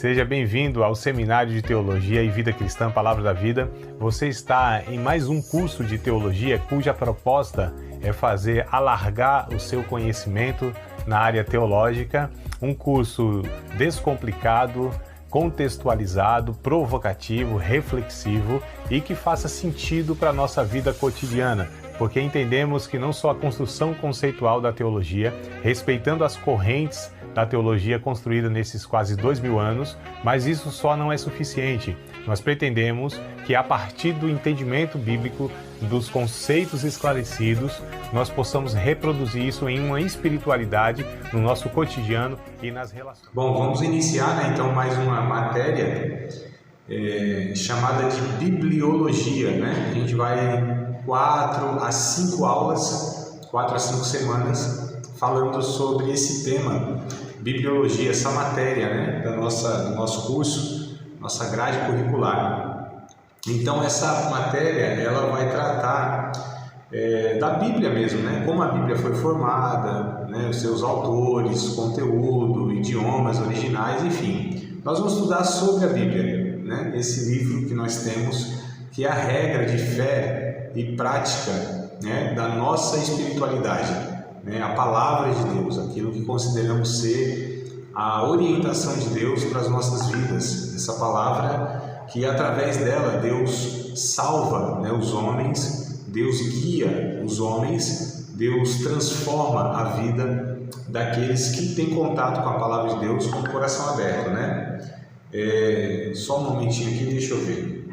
Seja bem-vindo ao Seminário de Teologia e Vida Cristã Palavra da Vida. Você está em mais um curso de teologia cuja proposta é fazer alargar o seu conhecimento na área teológica, um curso descomplicado, contextualizado, provocativo, reflexivo e que faça sentido para a nossa vida cotidiana, porque entendemos que não só a construção conceitual da teologia, respeitando as correntes da teologia construída nesses quase 2000 anos, mas isso só não é suficiente. Nós pretendemos que a partir do entendimento bíblico, dos conceitos esclarecidos, nós possamos reproduzir isso em uma espiritualidade no nosso cotidiano e nas relações. Bom, vamos iniciar então mais uma matéria chamada de bibliologia, né? A gente vai 4 a 5 aulas, 4 a 5 semanas, falando sobre esse tema, bibliologia, essa matéria, né? do nosso curso, nossa grade curricular. Então essa matéria ela vai tratar da Bíblia mesmo, né? Como a Bíblia foi formada, né? Os seus autores, conteúdo, idiomas originais, enfim. Nós vamos estudar sobre a Bíblia, né? Esse livro que nós temos, que é a regra de fé e prática, né? Da nossa espiritualidade, né? A palavra de Deus, aquilo que consideramos ser a orientação de Deus para as nossas vidas. Essa palavra que através dela Deus salva, né, os homens, Deus guia os homens, Deus transforma a vida daqueles que têm contato com a palavra de Deus com o coração aberto, né? Só um momentinho aqui, deixa eu ver.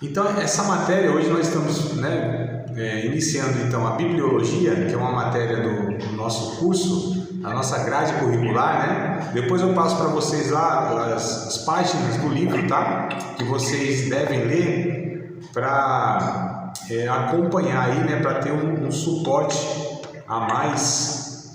Então essa matéria, hoje nós estamos, né, iniciando então a bibliologia, que é uma matéria do nosso curso, a nossa grade curricular, né? Depois eu passo para vocês lá as páginas do livro, tá? Que vocês devem ler para acompanhar aí, né? Para ter um suporte a mais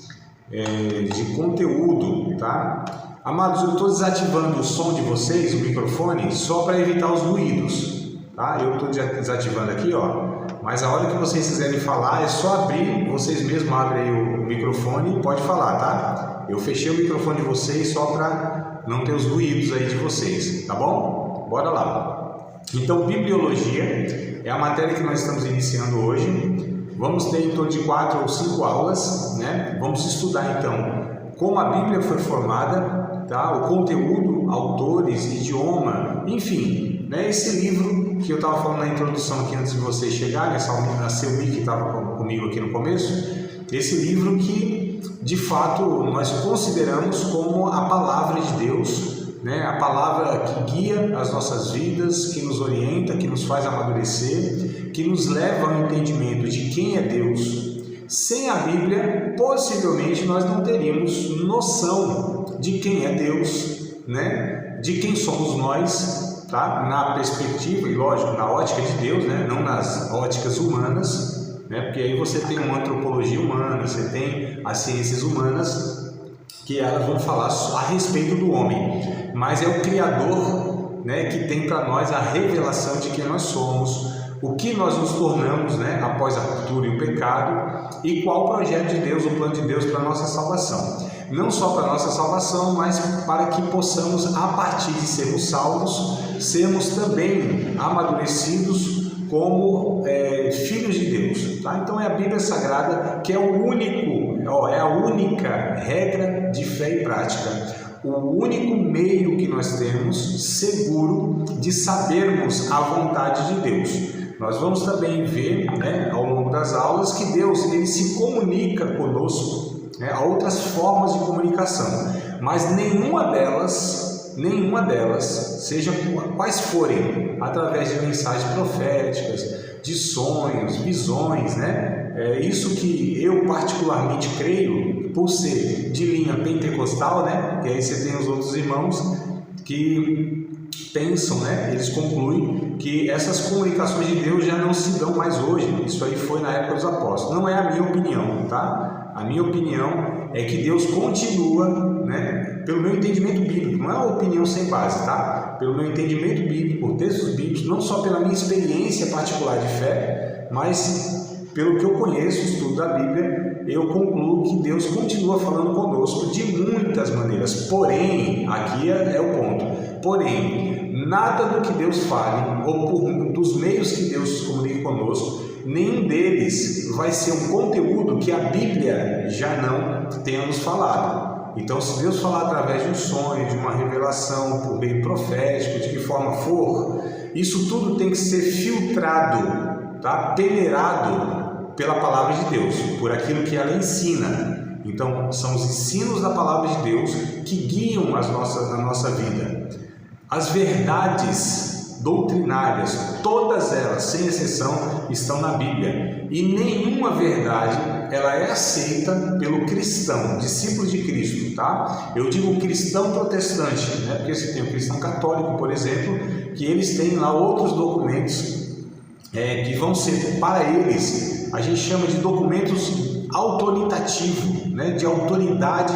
de conteúdo, tá? Amados, eu estou desativando o som de vocês, o microfone, só para evitar os ruídos, tá? Eu estou desativando aqui, ó. Mas a hora que vocês quiserem falar, é só abrir, vocês mesmos abrem aí o microfone e pode falar, tá? Eu fechei o microfone de vocês só para não ter os ruídos aí de vocês, tá bom? Bora lá. Então, bibliologia é a matéria que nós estamos iniciando hoje. Vamos ter em torno de 4 ou 5 aulas, né? Vamos estudar então como a Bíblia foi formada, tá? O conteúdo, autores, idioma, enfim, né? Esse livro que eu estava falando na introdução aqui antes de vocês chegarem, a Selmi que estava comigo aqui no começo, esse livro que de fato nós consideramos como a palavra de Deus, né? A palavra que guia as nossas vidas, que nos orienta, que nos faz amadurecer, que nos leva ao entendimento de quem é Deus. Sem a Bíblia, possivelmente nós não teríamos noção de quem é Deus, né? De quem somos nós, tá? Na perspectiva, e lógico, na ótica de Deus, né? Não nas óticas humanas, né? Porque aí você tem uma antropologia humana, você tem as ciências humanas, que elas vão falar a respeito do homem, mas é o Criador, né? Que tem para nós a revelação de quem nós somos, o que nós nos tornamos, né? Após a ruptura e o pecado, e qual o projeto de Deus, o plano de Deus para a nossa salvação. Não só para a nossa salvação, mas para que possamos, a partir de sermos salvos, sermos também amadurecidos como filhos de Deus. Tá? Então é a Bíblia Sagrada que é é a única regra de fé e prática, o único meio que nós temos seguro de sabermos a vontade de Deus. Nós vamos também ver, né, ao longo das aulas que Deus ele se comunica conosco, né, há outras formas de comunicação, mas nenhuma delas, seja quais forem, através de mensagens proféticas, de sonhos, visões, né? É isso que eu particularmente creio, por ser de linha pentecostal, né? E aí você tem os outros irmãos que pensam, né? Eles concluem que essas comunicações de Deus já não se dão mais hoje. Isso aí foi na época dos apóstolos. Não é a minha opinião, tá? A minha opinião é que Deus continua, né? Pelo meu entendimento bíblico, não é uma opinião sem base, tá? Pelo meu entendimento bíblico, por textos bíblicos, não só pela minha experiência particular de fé, mas pelo que eu conheço, o estudo da Bíblia, eu concluo que Deus continua falando conosco de muitas maneiras. Porém, aqui é o ponto, porém, nada do que Deus fale, ou dos meios que Deus se comunique conosco, nenhum deles vai ser um conteúdo que a Bíblia já não tenha nos falado. Então, se Deus falar através de um sonho, de uma revelação, por meio profético, de que forma for, isso tudo tem que ser filtrado, tá? Peneirado pela palavra de Deus, por aquilo que ela ensina. Então, são os ensinos da palavra de Deus que guiam a nossa vida. As verdades doutrinárias, todas elas, sem exceção, estão na Bíblia. E nenhuma verdade ela é aceita pelo cristão, discípulo de Cristo, tá? Eu digo cristão protestante, né? Porque você tem o cristão católico, por exemplo, que eles têm lá outros documentos que vão ser, para eles, a gente chama de documentos autoritativos, né? De autoridade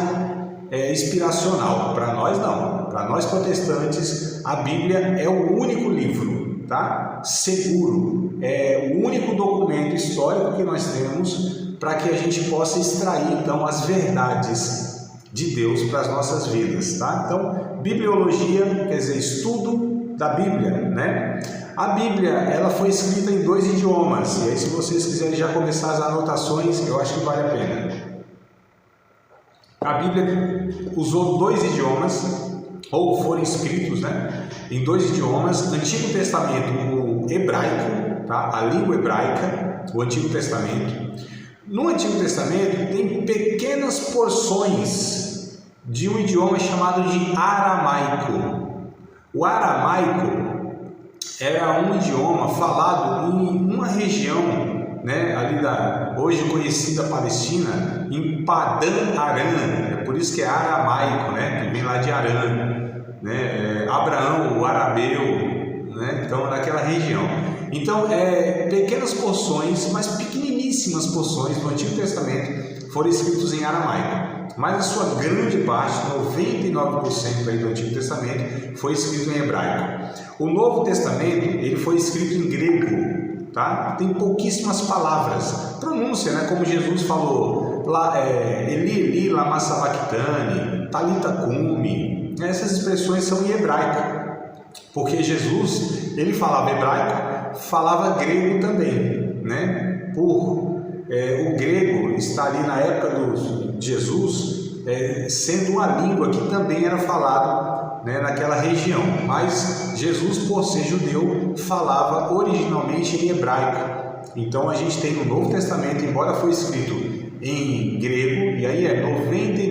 inspiracional. Para nós não. Para nós protestantes, a Bíblia é o único livro, tá? Seguro, é o único documento histórico que nós temos para que a gente possa extrair então as verdades de Deus para as nossas vidas, tá? Então, bibliologia quer dizer estudo da Bíblia, né? A Bíblia, ela foi escrita em 2 idiomas, e aí se vocês quiserem já começar as anotações, eu acho que vale a pena. A Bíblia usou 2 idiomas, ou foram escritos, né, em 2 idiomas. Antigo Testamento, o hebraico, tá? A língua hebraica, o Antigo Testamento. No Antigo Testamento tem pequenas porções de um idioma chamado de aramaico. O aramaico era um idioma falado em uma região, né, ali da hoje conhecida Palestina, em Padã Aram, é por isso que é aramaico, né, que vem lá de Arã, né, Abraão, o arabeu, né, então naquela região. Então, pequenas porções, mas pequeniníssimas porções do Antigo Testamento foram escritos em aramaico, mas a sua grande parte, 99% aí do Antigo Testamento, foi escrito em hebraico. O Novo Testamento, ele foi escrito em grego, tá? Tem pouquíssimas palavras, pronúncia, né? Como Jesus falou, Eli, Eli, lama sabachthani, talita cumi, essas expressões são em hebraico, porque Jesus, ele falava hebraico, falava grego também, né? O grego está ali na época de Jesus, sendo uma língua que também era falada, né, naquela região, mas Jesus, por ser judeu, falava originalmente em hebraico. Então a gente tem no Novo Testamento, embora foi escrito em grego, e aí é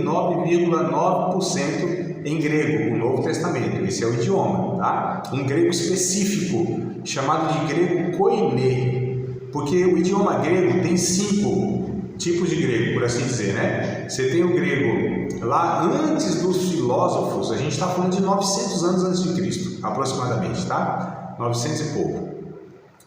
99,9% em grego, o Novo Testamento, esse é o idioma, tá? Um grego específico, chamado de grego koiné, porque o idioma grego tem 5 tipos de grego, por assim dizer, né? Você tem o grego lá antes dos filósofos, a gente está falando de 900 anos antes de Cristo, aproximadamente, tá? 900 e pouco.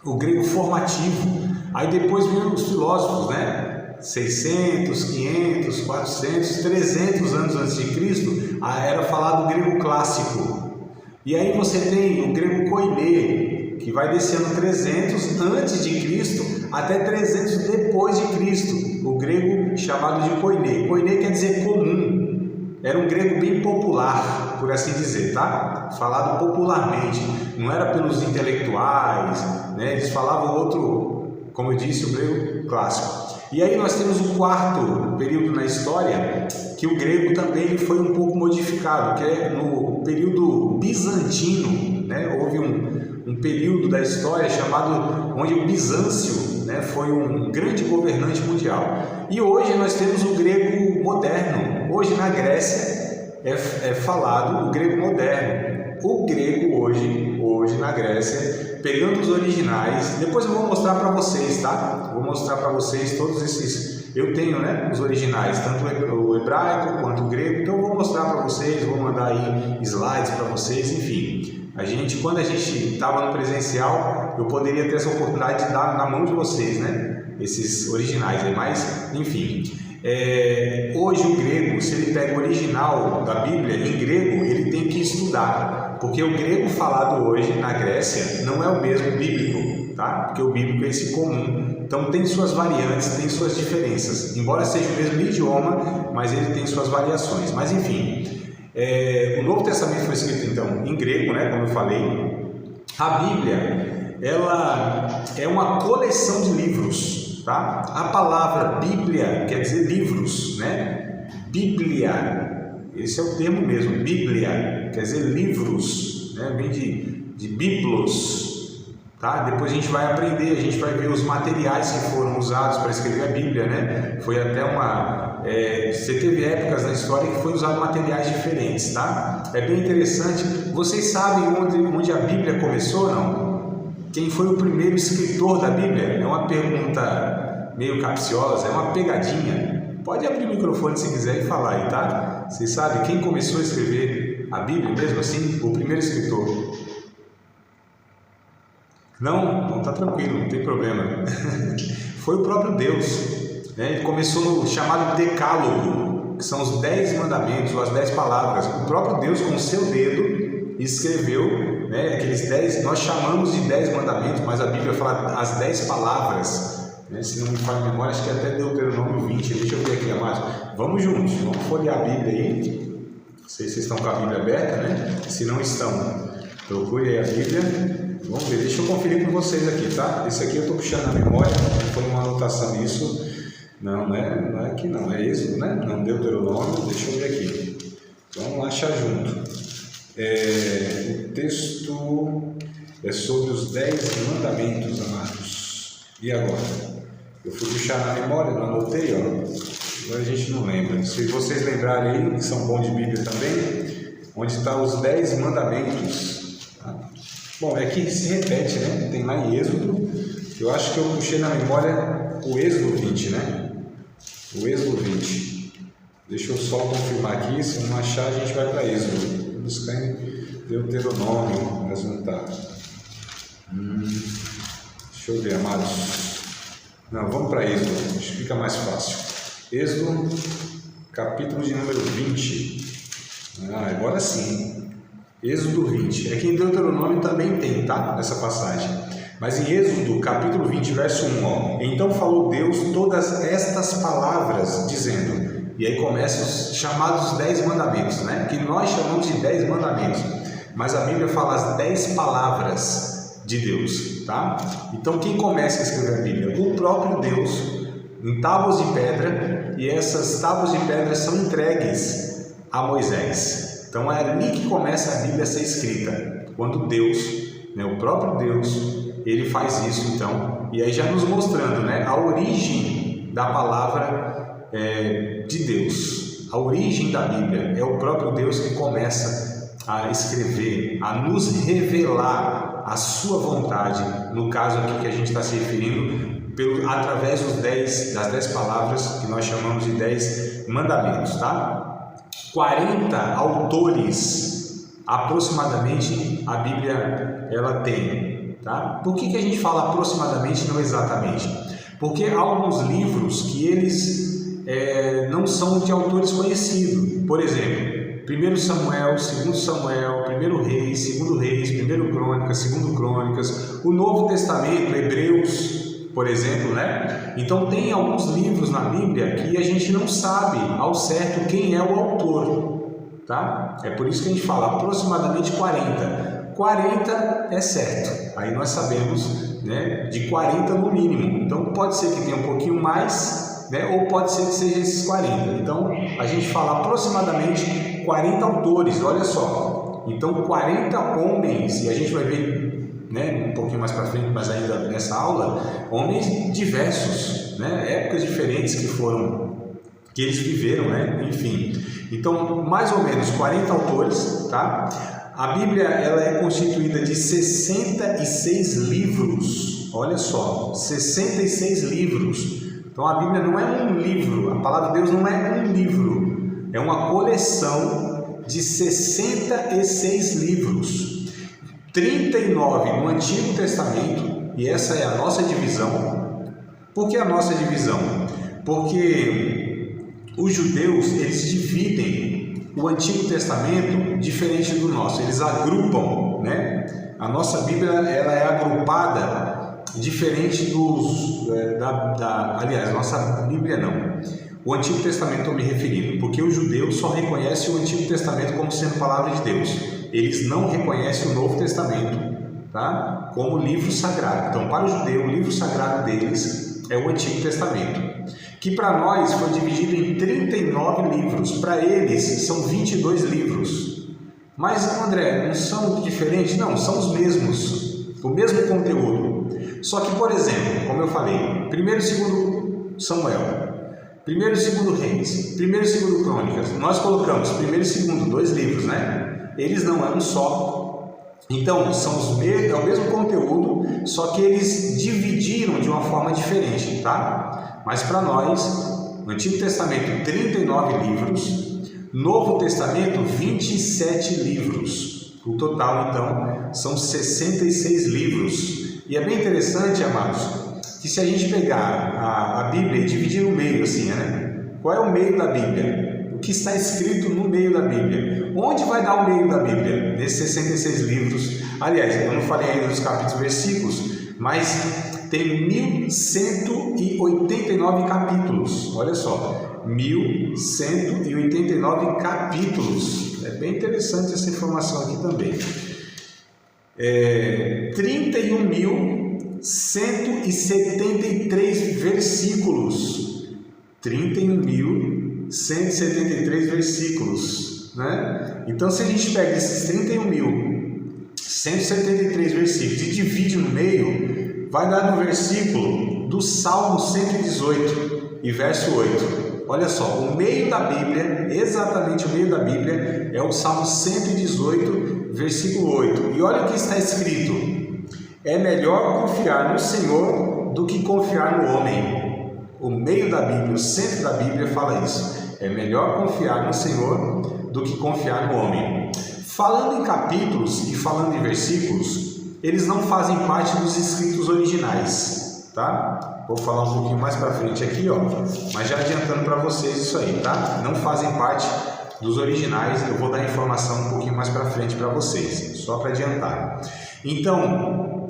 O grego formativo, aí depois vem os filósofos, né? 600, 500, 400, 300 anos antes de Cristo, era falado o grego clássico. E aí você tem o grego koiné, que vai descendo 300 antes de Cristo até 300 depois de Cristo, o grego chamado de koiné. Koiné quer dizer comum, era um grego bem popular, por assim dizer, tá? Falado popularmente, não era pelos intelectuais, né? Eles falavam outro, como eu disse, o grego clássico. E aí nós temos o 4º período na história, que o grego também foi um pouco modificado, que é no período bizantino, né? Houve um período da história chamado, onde o Bizâncio, né, foi um grande governante mundial. E hoje nós temos o grego moderno. Hoje na Grécia é falado o grego moderno. O grego hoje na Grécia, pegando os originais, depois eu vou mostrar para vocês, tá? Vou mostrar para vocês todos esses, eu tenho, né, os originais, tanto o hebraico quanto o grego, então eu vou mostrar para vocês, vou mandar aí slides para vocês, enfim. Quando a gente estava no presencial, eu poderia ter essa oportunidade de dar na mão de vocês, né? Esses originais, mas enfim. Hoje o grego, se ele pega o original da Bíblia em grego, ele tem que estudar, porque o grego falado hoje na Grécia não é o mesmo bíblico, tá? Porque o bíblico é esse comum, então tem suas variantes, tem suas diferenças, embora seja o mesmo idioma, mas ele tem suas variações. Mas enfim, o Novo Testamento foi escrito então em grego, né? Como eu falei. A Bíblia, ela é uma coleção de livros. Tá? A palavra Bíblia quer dizer livros, né? Bíblia, esse é o termo mesmo, Bíblia, quer dizer livros, né? Vem de biblos, tá? Depois a gente vai aprender, a gente vai ver os materiais que foram usados para escrever a Bíblia, né? Foi até você teve épocas na história que foi usado materiais diferentes, tá? É bem interessante. Vocês sabem onde a Bíblia começou, não? Quem foi o primeiro escritor da Bíblia? É uma pergunta meio capciosa, é uma pegadinha. Pode abrir o microfone se quiser e falar aí, tá? Vocês sabem quem começou a escrever a Bíblia mesmo assim? O primeiro escritor? Não? Não, tá tranquilo, não tem problema. Foi o próprio Deus, né? Ele começou no chamado Decálogo, que são os 10 mandamentos, ou as 10 palavras. O próprio Deus, com o seu dedo, escreveu, né, aqueles 10, nós chamamos de 10 mandamentos, mas a Bíblia fala as 10 palavras, né, se não me falha a memória, acho que até Deuteronômio 20, deixa eu ver aqui, amados. Vamos juntos, vamos folhear a Bíblia aí. Não sei se vocês estão com a Bíblia aberta, né? Se não estão, procure aí a Bíblia. Vamos ver, deixa eu conferir com vocês aqui, tá? Esse aqui eu estou puxando na memória, não foi uma anotação isso. Não é aqui não, é Êxodo, né? Não, Deuteronômio, deixa eu ver aqui. Vamos lá achar junto. O texto é sobre os 10 mandamentos, amados. E agora? Eu fui puxar na memória, não anotei, ó. Agora a gente não lembra. Se vocês lembrarem aí, que são bons de Bíblia também, onde estão os 10 mandamentos. Tá? Bom, é que se repete, né? Tem lá em Êxodo. Eu acho que eu puxei na memória o Êxodo 20, né? O Êxodo 20. Deixa eu só confirmar aqui, se não achar a gente vai para Êxodo. Buscar em Deuteronômio, mas não está. Deixa eu ver, amados. Não, vamos para Êxodo, acho que fica mais fácil. Êxodo, capítulo de número 20. Agora sim. Êxodo 20. É que em Deuteronômio também tem, tá? Essa passagem. Mas em Êxodo, capítulo 20, verso 1, ó. Então falou Deus todas estas palavras, dizendo... E aí começam os chamados 10 mandamentos, né? Que nós chamamos de 10 mandamentos. Mas a Bíblia fala as 10 palavras de Deus, tá? Então quem começa a escrever a Bíblia? O próprio Deus, em tábuas de pedra, e essas tábuas de pedra são entregues a Moisés. Então é ali que começa a Bíblia a ser escrita. Quando Deus, né, o próprio Deus, ele faz isso então. E aí já nos mostrando, né, a origem da palavra de Deus. A origem da Bíblia é o próprio Deus que começa a escrever, a nos revelar a sua vontade, no caso aqui que a gente está se referindo, através das 10 palavras que nós chamamos de 10 mandamentos, tá? 40 autores aproximadamente a Bíblia ela tem, tá? Por que a gente fala aproximadamente, não exatamente? Porque há alguns livros que eles não são de autores conhecidos. Por exemplo, 1 Samuel, 2 Samuel, 1 Reis, 2 Reis, 1 Crônicas, 2 Crônicas, o Novo Testamento, Hebreus, por exemplo, né? Então tem alguns livros na Bíblia que a gente não sabe ao certo quem é o autor, tá? É por isso que a gente fala aproximadamente 40. 40 é certo, aí nós sabemos, né, de 40 no mínimo. Então pode ser que tenha um pouquinho mais, né, ou pode ser que seja esses 40. Então a gente fala aproximadamente 40 autores, olha só. Então 40 homens, e a gente vai ver, né, um pouquinho mais para frente, mas ainda nessa aula, homens diversos, né, épocas diferentes que eles viveram, né, enfim. Então mais ou menos 40 autores, tá? A Bíblia ela é constituída de 66 livros, olha só, 66 livros. Então a Bíblia não é um livro, a palavra de Deus não é um livro, é uma coleção de 66 livros, 39 no Antigo Testamento, e essa é a nossa divisão. Por que a nossa divisão? Porque os judeus, eles dividem o Antigo Testamento diferente do nosso, eles agrupam, né? A nossa Bíblia, ela é agrupada diferente aliás, nossa Bíblia não. O Antigo Testamento estou me referindo, porque o judeu só reconhece o Antigo Testamento como sendo palavra de Deus. Eles não reconhecem o Novo Testamento, tá? Como livro sagrado. Então, para o judeu, o livro sagrado deles é o Antigo Testamento, que para nós foi dividido em 39 livros. Para eles são 22 livros. Mas, André, não são diferentes? Não, são os mesmos, o mesmo conteúdo. Só que, por exemplo, como eu falei, 1º e 2º Samuel, 1º e 2º Reis, 1º e 2º Crônicas, nós colocamos 1º e 2º, 2 livros, né? Eles não é um só. Então, é o mesmo conteúdo, só que eles dividiram de uma forma diferente, tá? Mas para nós, no Antigo Testamento, 39 livros, Novo Testamento, 27 livros. O total, então, são 66 livros. E é bem interessante, amados, que se a gente pegar a Bíblia e dividir no meio, assim, né? Qual é o meio da Bíblia? O que está escrito no meio da Bíblia? Onde vai dar o meio da Bíblia? Nesses 66 livros. Aliás, eu não falei ainda dos capítulos e versículos, mas tem 1189 capítulos. Olha só, 1189 capítulos. É bem interessante essa informação aqui também. 31.173 versículos. 31.173 versículos, né? Então, se a gente pega esses 31.173 versículos e divide no meio, vai dar no versículo do Salmo 118 e verso 8. Olha só, o meio da Bíblia, exatamente o meio da Bíblia, é o Salmo 118, versículo 8. E olha o que está escrito: é melhor confiar no Senhor do que confiar no homem. O meio da Bíblia, o centro da Bíblia fala isso. É melhor confiar no Senhor do que confiar no homem. Falando em capítulos e falando em versículos, eles não fazem parte dos escritos originais, tá? Vou falar um pouquinho mais para frente aqui, ó, mas já adiantando para vocês isso aí, tá? Não fazem parte dos originais, eu vou dar a informação um pouquinho mais para frente para vocês, só para adiantar. Então,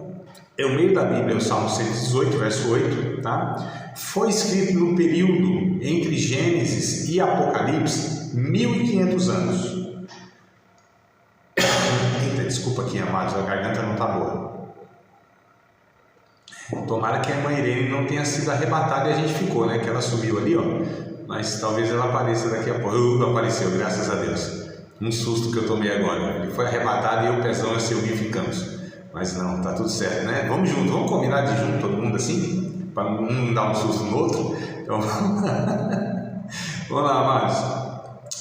é o meio da Bíblia, o Salmo 118, verso 8, tá? Foi escrito no período entre Gênesis e Apocalipse, 1500 anos. Eita, desculpa aqui, amados, a garganta não tá boa. Tomara que a irmã Irene não tenha sido arrebatada e a gente ficou, né? Que ela subiu ali, ó. Mas talvez ela apareça daqui a pouco. Apareceu, graças a Deus. Um susto que eu tomei agora. Ele foi arrebatado e o pezão e seu ficamos. Mas não, tá tudo certo, né? Vamos junto, vamos combinar de junto todo mundo assim? Para um dar um susto no outro. Então, vamos lá, amados.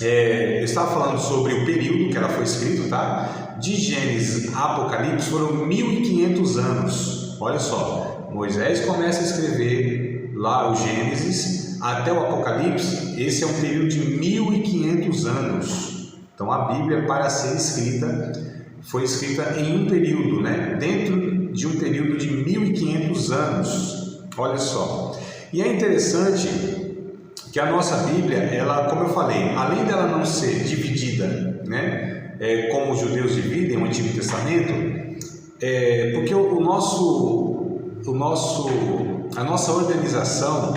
Eu estava falando sobre o período que ela foi escrita, tá? De Gênesis a Apocalipse foram 1500 anos. Olha só, Moisés começa a escrever lá o Gênesis até o Apocalipse. Esse é um período de 1500 anos. Então a Bíblia, para ser escrita, foi escrita em um período, né? Dentro de um período de 1500 anos. Olha só. E é interessante que a nossa Bíblia, ela, como eu falei, além dela não ser dividida, né, como os judeus dividem o Antigo Testamento, porque a nossa organização,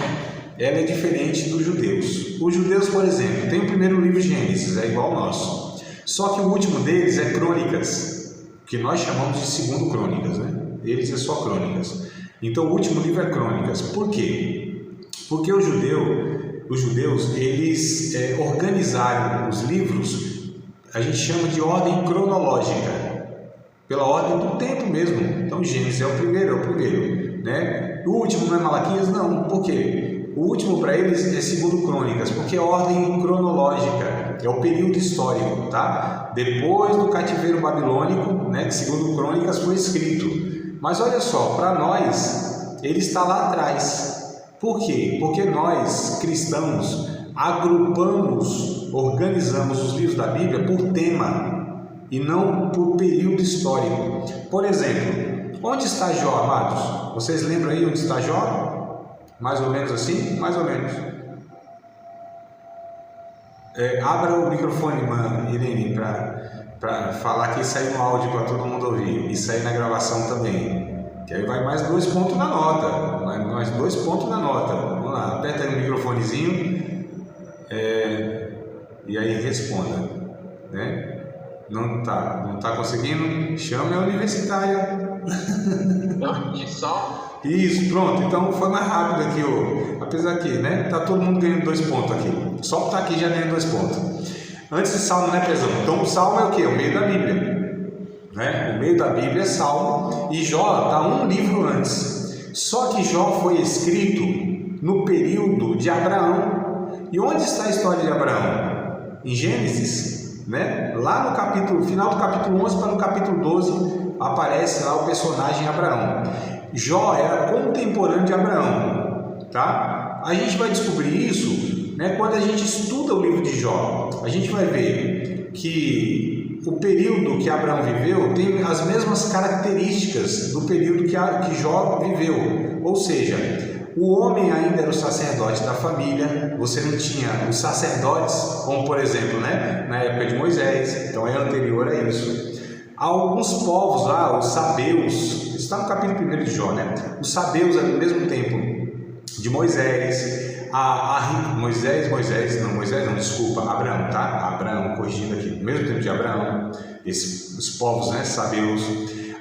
ela é diferente dos judeus. Os judeus, por exemplo, tem o primeiro livro de Gênesis, é igual ao nosso, só que o último deles é Crônicas, que nós chamamos de segundo Crônicas, né? Eles é só Crônicas. Então o último livro é Crônicas. Por quê? Porque os judeus, eles organizaram os livros, a gente chama de ordem cronológica, pela ordem do tempo mesmo. Então Gênesis é o primeiro, né? O último não é Malaquias? Não. Por quê? O último para eles é segundo Crônicas, porque é ordem cronológica, é o período histórico, tá? Depois do cativeiro babilônico, né, que segundo Crônicas foi escrito. Mas olha só, para nós, ele está lá atrás. Por quê? Porque nós, cristãos, organizamos os livros da Bíblia por tema e não por período histórico. Por exemplo, onde está Jó, amados? Vocês lembram aí onde está Jó? Mais ou menos assim? Mais ou menos. Abra o microfone, Irene, para falar que isso aí no áudio para todo mundo ouvir. Isso aí na gravação também. Que aí vai mais 2 pontos na nota. Mais 2 pontos na nota. Vamos lá, aperta aí o microfonezinho e aí responda. Né? Não tá conseguindo? Chame a universitária. Isso, pronto. Então foi mais rápido aqui, apesar que, né? Tá todo mundo ganhando 2 pontos aqui. Só que tá aqui já ganhando 2 pontos. Antes de Salmo, né, Pezão? Então o Salmo é o quê? O meio da Bíblia. Né? O meio da Bíblia é Salmo. E Jó tá um livro antes. Só que Jó foi escrito no período de Abraão. E onde está a história de Abraão? Em Gênesis, né? Lá no final do capítulo 11 para o capítulo 12 aparece lá o personagem Abraão. Jó era contemporâneo de Abraão, tá? A gente vai descobrir isso, né, quando a gente estuda o livro de Jó. A gente vai ver que o período que Abraão viveu tem as mesmas características do período que Jó viveu. Ou seja, o homem ainda era o sacerdote da família. Você não tinha os sacerdotes, como por exemplo, né, na época de Moisés, então é anterior a isso. Há alguns povos lá, os sabeus, está no capítulo 1 de Jó, né? Os sabeus ao mesmo tempo de Moisés, Abraão, tá? Abraão, corrigindo aqui, no mesmo tempo de Abraão, os povos, né, sabeus.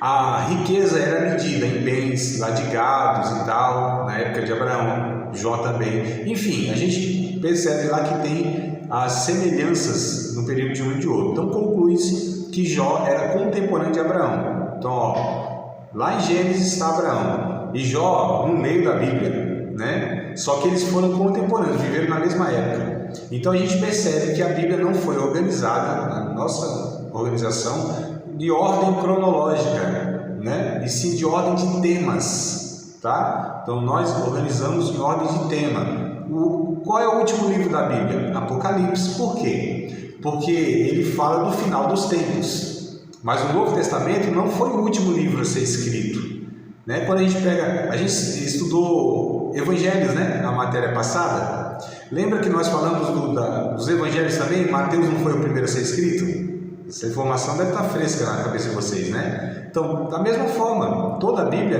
A riqueza era medida em bens, lá de gados e tal, na época de Abraão, Jó também. Enfim, a gente percebe lá que tem as semelhanças no período de um e de outro. Então conclui-se que Jó era contemporâneo de Abraão. Então, lá em Gênesis está Abraão e Jó no meio da Bíblia, né? Só que eles foram contemporâneos, viveram na mesma época. Então a gente percebe que a Bíblia não foi organizada, na nossa organização, de ordem cronológica, né? E sim de ordem de temas, tá? Então nós organizamos em ordem de tema. Qual é o último livro da Bíblia? Apocalipse. Por quê? Porque ele fala do final dos tempos. Mas o Novo Testamento não foi o último livro a ser escrito, né? Quando a gente estudou Evangelhos, né, na matéria passada, lembra que nós falamos dos Evangelhos também? Mateus não foi o primeiro a ser escrito? Essa informação deve estar fresca na cabeça de vocês, né? Então, da mesma forma, toda a Bíblia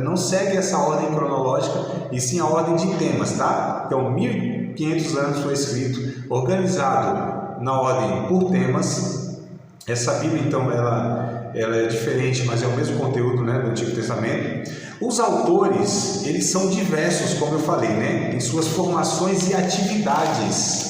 não segue essa ordem cronológica, e sim a ordem de temas, tá? Então, 1500 anos foi escrito, organizado na ordem por temas. Essa Bíblia, então, ela é diferente, mas é o mesmo conteúdo, né, do Antigo Testamento. Os autores, eles são diversos, como eu falei, né, em suas formações e atividades.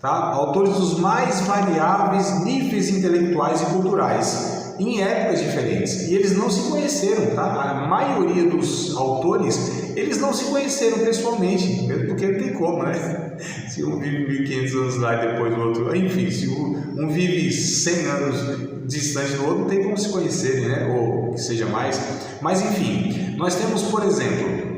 Tá? Autores dos mais variáveis níveis intelectuais e culturais, em épocas diferentes, e eles não se conheceram, tá? A maioria dos autores, eles não se conheceram pessoalmente, mesmo porque não tem como, né? Se um vive 1500 anos lá e depois o outro, enfim, se um vive 100 anos distante do outro, não tem como se conhecerem, né? Ou que seja mais, mas enfim, nós temos, por exemplo,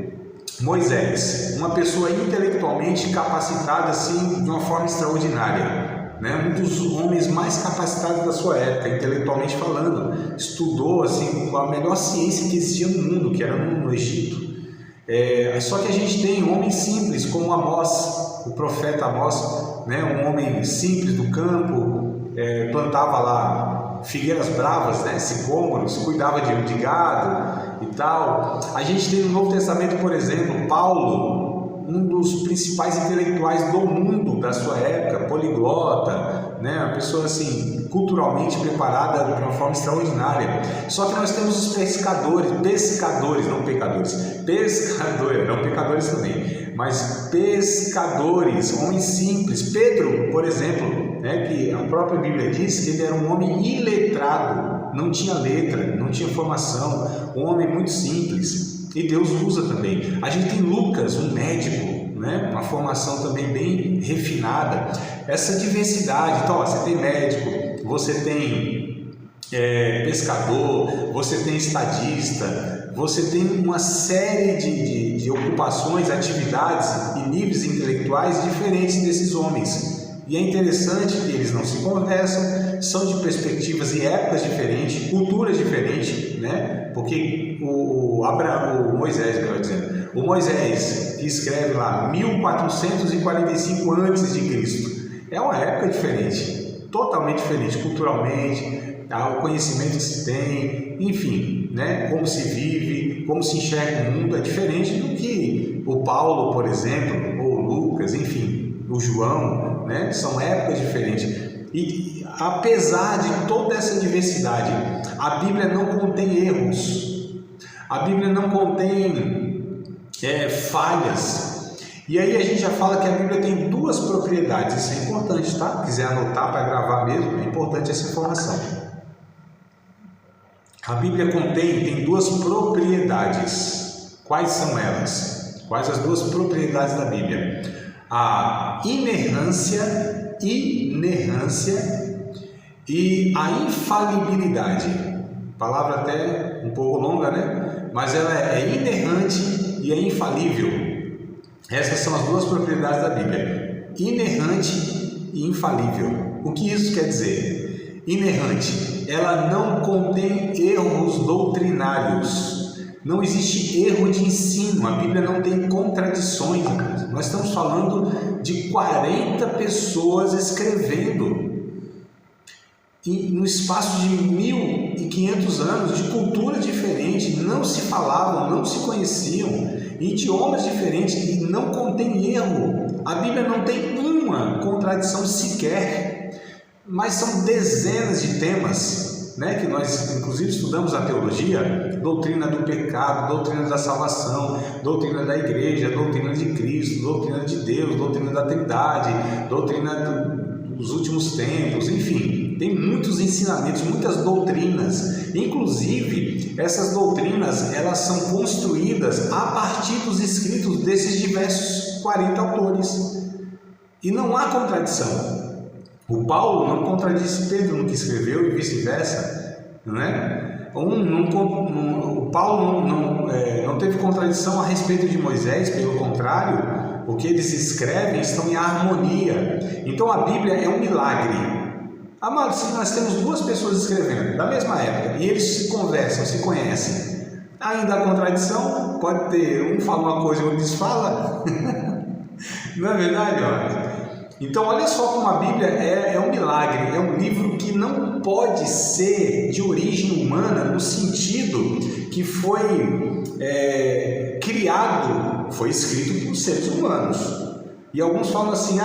Moisés, uma pessoa intelectualmente capacitada assim de uma forma extraordinária, né? Um dos homens mais capacitados da sua época, intelectualmente falando, estudou assim com a melhor ciência que existia no mundo, que era no Egito. Só que a gente tem homens simples como Amós, o profeta Amós, né? Um homem simples do campo, plantava lá figueiras bravas, né? Sicômoros, cuidava de gado e tal. A gente tem no Novo Testamento, por exemplo, Paulo, um dos principais intelectuais do mundo da sua época, poliglota, né? Uma pessoa assim culturalmente preparada de uma forma extraordinária. Só que nós temos os pescadores, não pecadores também, mas pescadores, homens simples. Pedro, por exemplo, né, que a própria Bíblia diz que ele era um homem iletrado, não tinha letra, não tinha formação, um homem muito simples, e Deus usa também. A gente tem Lucas, um médico, né, uma formação também bem refinada. Essa diversidade, então você tem médico, você tem pescador, você tem estadista, você tem uma série de ocupações, atividades e níveis intelectuais diferentes desses homens. E é interessante que eles não se conversam, são de perspectivas e épocas diferentes, culturas diferentes, né? Porque o Moisés, que escreve lá 1445 a.C., é uma época diferente, totalmente diferente, culturalmente, o conhecimento que se tem, enfim, né? Como se vive, como se enxerga o mundo é diferente do que o Paulo, por exemplo, ou o Lucas, enfim, o João, né? São épocas diferentes. E apesar de toda essa diversidade, a Bíblia não contém erros, a Bíblia não contém falhas. E aí a gente já fala que a Bíblia tem duas propriedades, isso é importante, tá? Se quiser anotar para gravar mesmo, é importante essa informação. A Bíblia tem duas propriedades. Quais são elas? Quais as duas propriedades da Bíblia? A inerrância e a infalibilidade. Palavra até um pouco longa, né? Mas ela é inerrante e é infalível. Essas são as duas propriedades da Bíblia: inerrante e infalível. O que isso quer dizer? Inerrante, ela não contém erros doutrinários, não existe erro de ensino, a Bíblia não tem contradições. Nós estamos falando de 40 pessoas escrevendo no espaço de 1.500 anos, de culturas diferentes, não se falavam, não se conheciam, idiomas diferentes, e não contém erro. A Bíblia não tem uma contradição sequer, mas são dezenas de temas, né, que nós inclusive estudamos na teologia: doutrina do pecado, doutrina da salvação, doutrina da igreja, doutrina de Cristo, doutrina de Deus, doutrina da Trindade, doutrina dos últimos tempos, enfim, tem muitos ensinamentos, muitas doutrinas. Inclusive, essas doutrinas, elas são construídas a partir dos escritos desses diversos 40 autores. E não há contradição. O Paulo não contradisse Pedro no que escreveu e vice-versa, não é? O Paulo não teve contradição a respeito de Moisés, pelo contrário, o que eles escrevem estão em harmonia. Então a Bíblia é um milagre. Amados, se nós temos duas pessoas escrevendo da mesma época e eles se conversam, se conhecem, ainda há contradição? Pode ter, um fala uma coisa e outro desfala. Não é verdade, ó? Então olha só como a Bíblia é um milagre, é um livro que não pode ser de origem humana, no sentido que foi criado, foi escrito por seres humanos. E alguns falam assim: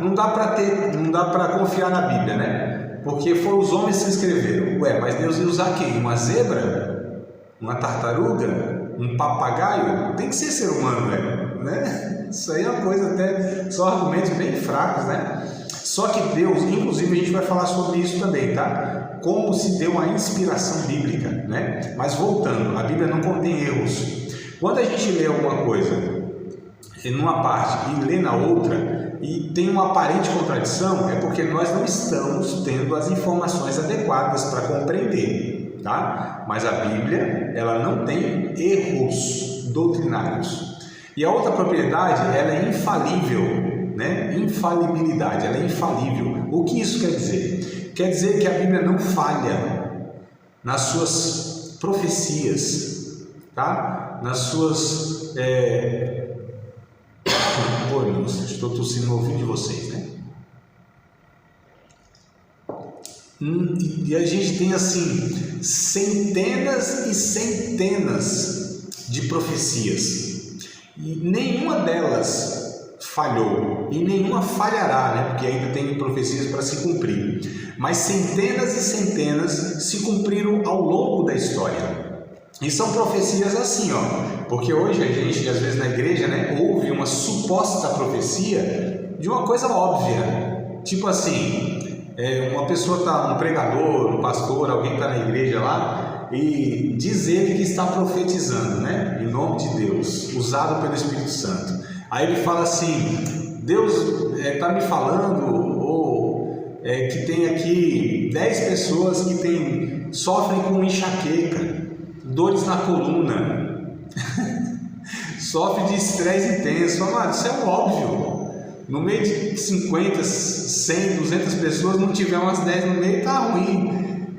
não dá para confiar na Bíblia, né? Porque foram os homens que escreveram. Ué, mas Deus ia usar quem? Uma zebra? Uma tartaruga? Um papagaio? Tem que ser ser humano, né? Isso aí é uma coisa até, são argumentos bem fracos, né? Só que Deus, inclusive a gente vai falar sobre isso também, tá? Como se deu a inspiração bíblica, né? Mas voltando, a Bíblia não contém erros. Quando a gente lê alguma coisa numa parte e lê na outra e tem uma aparente contradição, é porque nós não estamos tendo as informações adequadas para compreender, tá? Mas a Bíblia, ela não tem erros doutrinários. E a outra propriedade, ela é infalível, né? Infalibilidade, ela é infalível. O que isso quer dizer? Quer dizer que a Bíblia não falha nas suas profecias, tá? Nas suas... Oi, moça, estou tossindo no ouvido de vocês, né? E a gente tem assim centenas e centenas de profecias. E nenhuma delas falhou, e nenhuma falhará, né? Porque ainda tem profecias para se cumprir. Mas centenas e centenas se cumpriram ao longo da história. E são profecias assim, ó. Porque hoje a gente, às vezes na igreja, né, ouve uma suposta profecia de uma coisa óbvia. Tipo assim, uma pessoa tá, um pregador, um pastor, alguém está na igreja lá, e diz ele que está profetizando, né? Em nome de Deus, usado pelo Espírito Santo. Aí ele fala assim: Deus está me falando que tem aqui 10 pessoas que sofrem com enxaqueca, dores na coluna, sofre de estresse intenso. Amado, isso é um óbvio. No meio de 50, 100, 200 pessoas, não tiver umas 10 no meio, tá ruim.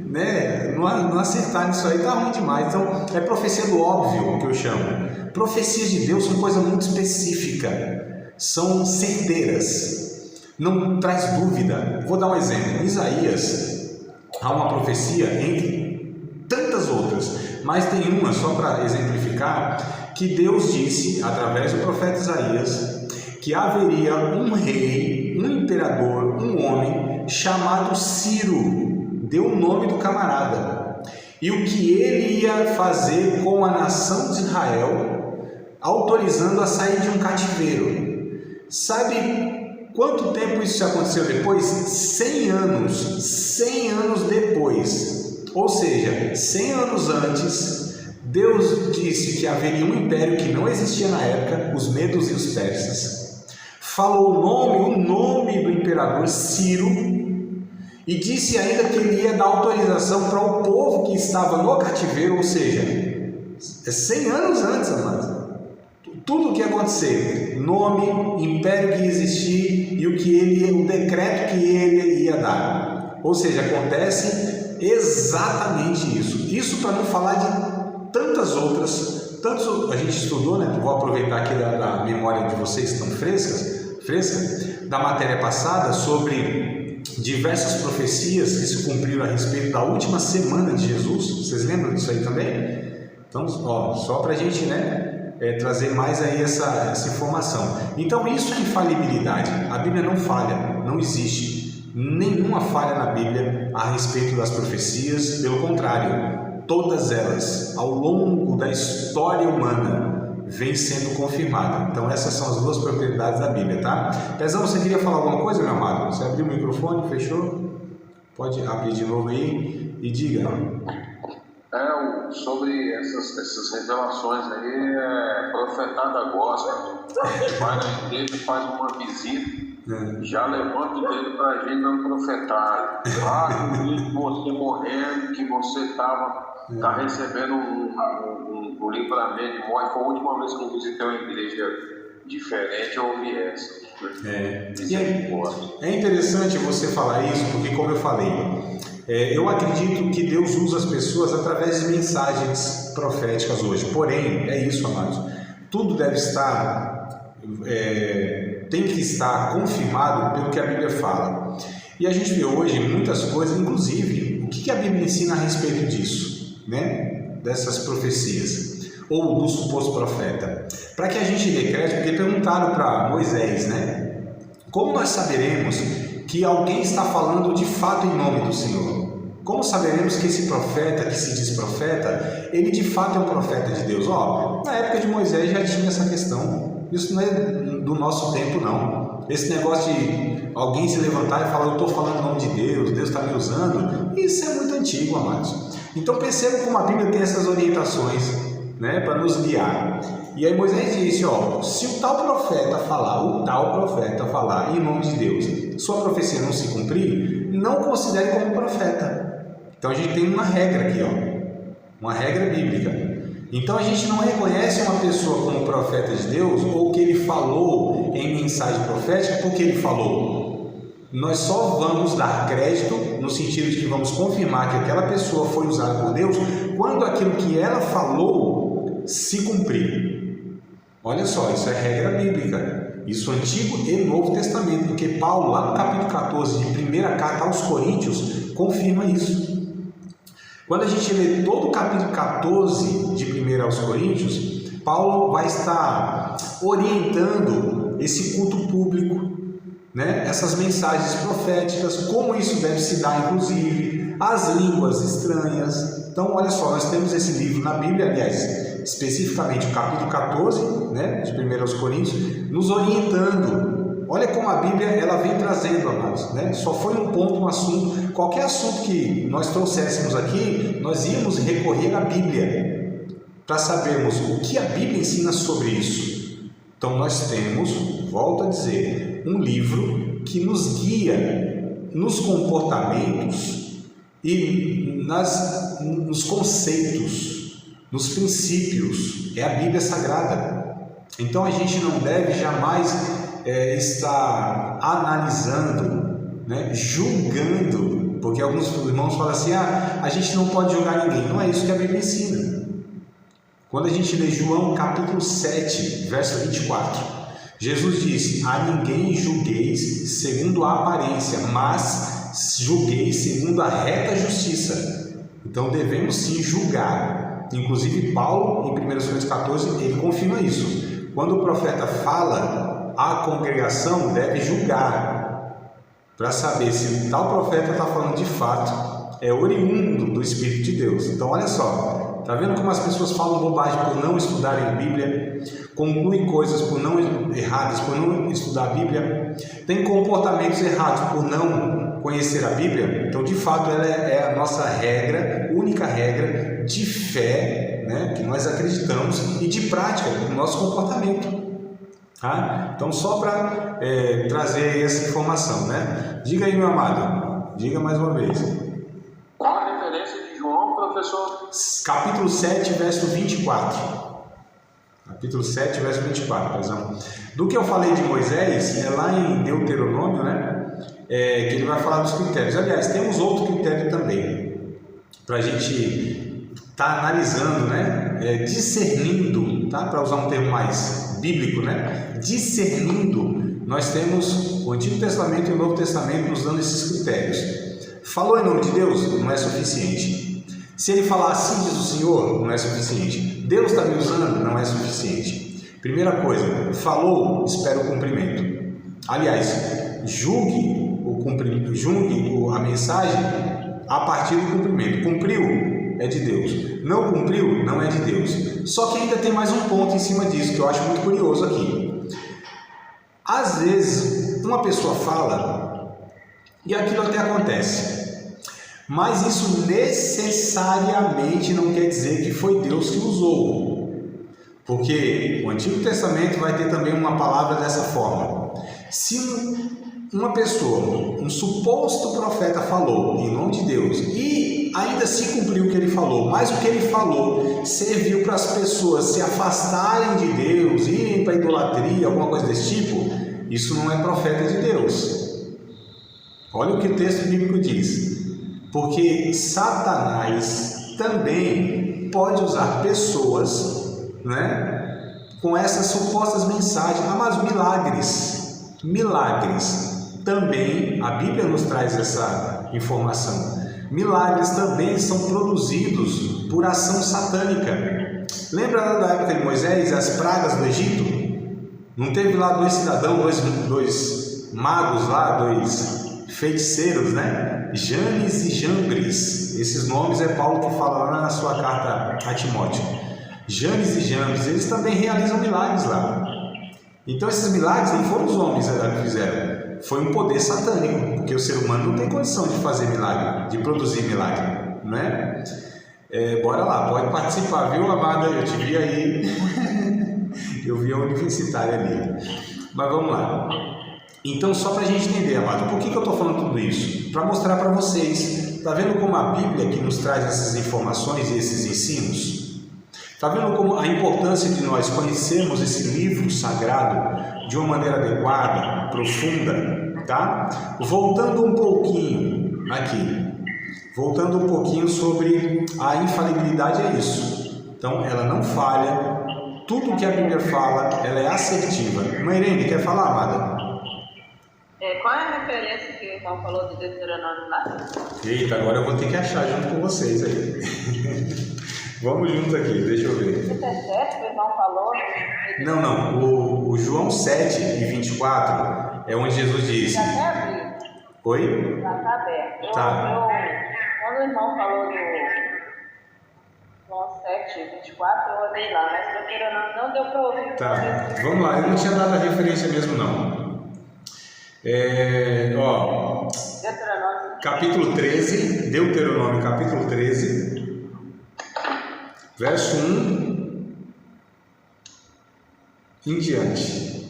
Né? Não acertar nisso aí tá ruim demais. Então é profecia do óbvio que eu chamo. Profecias de Deus são coisa muito específica, são certeiras. não traz dúvida. Vou dar um exemplo. Em Isaías, há uma profecia entre tantas outras, mas tem uma, só para exemplificar, que Deus disse, através do profeta Isaías, que haveria um rei, um imperador, um homem, chamado Ciro. Deu o nome do camarada. E o que ele ia fazer com a nação de Israel, autorizando a sair de um cativeiro. Sabe quanto tempo isso aconteceu depois? 100 anos. 100 anos depois. Ou seja, 100 anos antes, Deus disse que haveria um império que não existia na época, os medos e os persas. Falou o nome do imperador Ciro, e disse ainda que ele ia dar autorização para o povo que estava no cativeiro, ou seja, 100 anos antes, amados. Tudo o que ia acontecer, nome, império que ia existir e o decreto que ele ia dar. Ou seja, acontece exatamente isso. Isso para não falar de tantas outras, a gente estudou, né? Vou aproveitar aqui da memória de vocês que estão fresca, da matéria passada sobre diversas profecias que se cumpriram a respeito da última semana de Jesus. Vocês lembram disso aí também? Então, só para a gente, né, trazer mais aí essa informação. Então, isso é infalibilidade. A Bíblia não falha, não existe nenhuma falha na Bíblia a respeito das profecias. Pelo contrário, todas elas, ao longo da história humana, vem sendo confirmada. Então essas são as duas propriedades da Bíblia, tá? Pezão, você queria falar alguma coisa, meu amado? Você abriu o microfone, fechou? Pode abrir de novo aí e diga. Sobre essas revelações aí, profetada gosta, vai na igreja, faz uma visita, já levanta o dedo para a gente dando profetário. Que você morrendo, que você está recebendo um livramento de morte. Foi a última vez que eu visitei uma igreja diferente, eu ouvi essa. É interessante você falar isso, porque como eu falei, eu acredito que Deus usa as pessoas através de mensagens proféticas hoje. Porém, é isso, amados, tudo deve estar, tem que estar confirmado pelo que a Bíblia fala. E a gente vê hoje muitas coisas, inclusive, o que a Bíblia ensina a respeito disso, né? Dessas profecias, ou do suposto profeta. Para que a gente dê crédito, porque perguntaram para Moisés, né? Como nós saberemos que alguém está falando de fato em nome do Senhor? Como saberemos que esse profeta, que se diz profeta, ele de fato é um profeta de Deus? Na época de Moisés já tinha essa questão. Isso não é do nosso tempo, não. Esse negócio de alguém se levantar e falar, eu estou falando em nome de Deus, Deus está me usando, isso é muito antigo, amados. Então percebam como a Bíblia tem essas orientações, né, para nos guiar. E aí Moisés disse, se o tal profeta falar em nome de Deus, sua profecia não se cumprir, não considere como profeta. Então a gente tem uma regra aqui, uma regra bíblica. Então a gente não reconhece uma pessoa como profeta de Deus, ou que ele falou em mensagem profética porque ele falou. Nós só vamos dar crédito, no sentido de que vamos confirmar que aquela pessoa foi usada por Deus, quando aquilo que ela falou se cumprir. Olha só, isso é regra bíblica. Isso Antigo e Novo Testamento, porque Paulo, lá no capítulo 14 de 1ª carta aos Coríntios, confirma isso. Quando a gente lê todo o capítulo 14 de 1 aos Coríntios, Paulo vai estar orientando esse culto público, né? Essas mensagens proféticas, como isso deve se dar, inclusive, as línguas estranhas. Então, olha só, nós temos esse livro na Bíblia, aliás, especificamente o capítulo 14, né, de 1 aos Coríntios, nos orientando. Olha como a Bíblia ela vem trazendo, amados, né? Só foi um ponto, um assunto. Qualquer assunto que nós trouxéssemos aqui, nós íamos recorrer à Bíblia para sabermos o que a Bíblia ensina sobre isso. Então nós temos, volto a dizer, um livro que nos guia nos comportamentos e nos conceitos, nos princípios. É a Bíblia Sagrada. Então a gente não deve jamais estar analisando, né, julgando, porque alguns irmãos falam assim, a gente não pode julgar ninguém. Não é isso que a Bíblia ensina. Quando a gente lê João capítulo 7, verso 24, Jesus disse: a ninguém julgueis segundo a aparência, mas julgueis segundo a reta justiça. Então devemos sim julgar. Inclusive Paulo, em 1 Coríntios 14, ele confirma isso. Quando o profeta fala, a congregação deve julgar, para saber se tal profeta está falando de fato, é oriundo do Espírito de Deus. Então olha só, está vendo como as pessoas falam bobagem por não estudarem a Bíblia, concluem coisas erradas por não estudar a Bíblia, tem comportamentos errados por não conhecer a Bíblia? Então de fato ela é a nossa regra, única regra de fé, né, que nós acreditamos, e de prática no nosso comportamento. Tá? Então só para trazer essa informação, né? Diga aí, meu amado, diga mais uma vez. Qual a referência de João, professor? Capítulo 7, verso 24. Capítulo 7, verso 24, por exemplo. Do que eu falei de Moisés, é lá em Deuteronômio, né? Que ele vai falar dos critérios. Aliás, temos outro critério também, para a gente estar analisando, né? Discernindo, tá? Para usar um termo mais bíblico, né? Discernindo, nós temos o Antigo Testamento e o Novo Testamento nos dando esses critérios. Falou em nome de Deus? Não é suficiente. Se ele falar assim diz o Senhor, não é suficiente. Deus está me usando? Não é suficiente. Primeira coisa, falou, espera o cumprimento. Aliás, julgue a mensagem a partir do cumprimento. Cumpriu? É de Deus. Não cumpriu? Não é de Deus. Só que ainda tem mais um ponto em cima disso que eu acho muito curioso aqui. Às vezes, uma pessoa fala e aquilo até acontece, mas isso necessariamente não quer dizer que foi Deus que usou, porque o Antigo Testamento vai ter também uma palavra dessa forma. Se uma pessoa, um suposto profeta falou em nome de Deus e ainda se cumpriu o que ele falou, mas o que ele falou serviu para as pessoas se afastarem de Deus, irem para a idolatria, alguma coisa desse tipo, isso não é profeta de Deus. Olha o que o texto bíblico diz. Porque Satanás também pode usar pessoas, né, com essas supostas mensagens. Mas milagres também, a Bíblia nos traz essa informação. Milagres também são produzidos por ação satânica. Lembra da época de Moisés, as pragas do Egito? Não teve lá dois cidadãos, dois magos lá, dois feiticeiros, né? Janes e Jambres. Esses nomes é Paulo que fala lá na sua carta a Timóteo. Janes e Jambres, eles também realizam milagres lá. Então esses milagres nem foram os homens que fizeram. Foi um poder satânico, porque o ser humano não tem condição de fazer milagre, de produzir milagre, não é? Bora lá, pode participar, viu, amada? Eu te vi aí, eu vi a universitária ali. Mas vamos lá. Então, só para a gente entender, amado, por que eu estou falando tudo isso? Para mostrar para vocês, está vendo como a Bíblia que nos traz essas informações e esses ensinos? Está vendo como a importância de nós conhecermos esse livro sagrado de uma maneira adequada, profunda, tá? Voltando um pouquinho sobre a infalibilidade, é isso. Então, ela não falha, tudo que a Bíblia fala, ela é assertiva. Irmã Irene, quer falar, amada? Qual é a referência que o irmão falou de Deuteronômio lá? Eita, agora eu vou ter que achar junto com vocês aí. Vamos juntos aqui, deixa eu ver. 17 que o irmão falou? Não. O João 7 e 24 é onde Jesus disse. Já até abri. Oi? Já está aberto. Tá. Quando o irmão falou do João 7 e 24, eu olhei lá, mas Deuteronômio não deu para ouvir. Tá, vamos lá, eu não tinha dado a referência mesmo não. Deuteronômio. Capítulo 13, Deuteronômio capítulo 13, verso 1 em diante.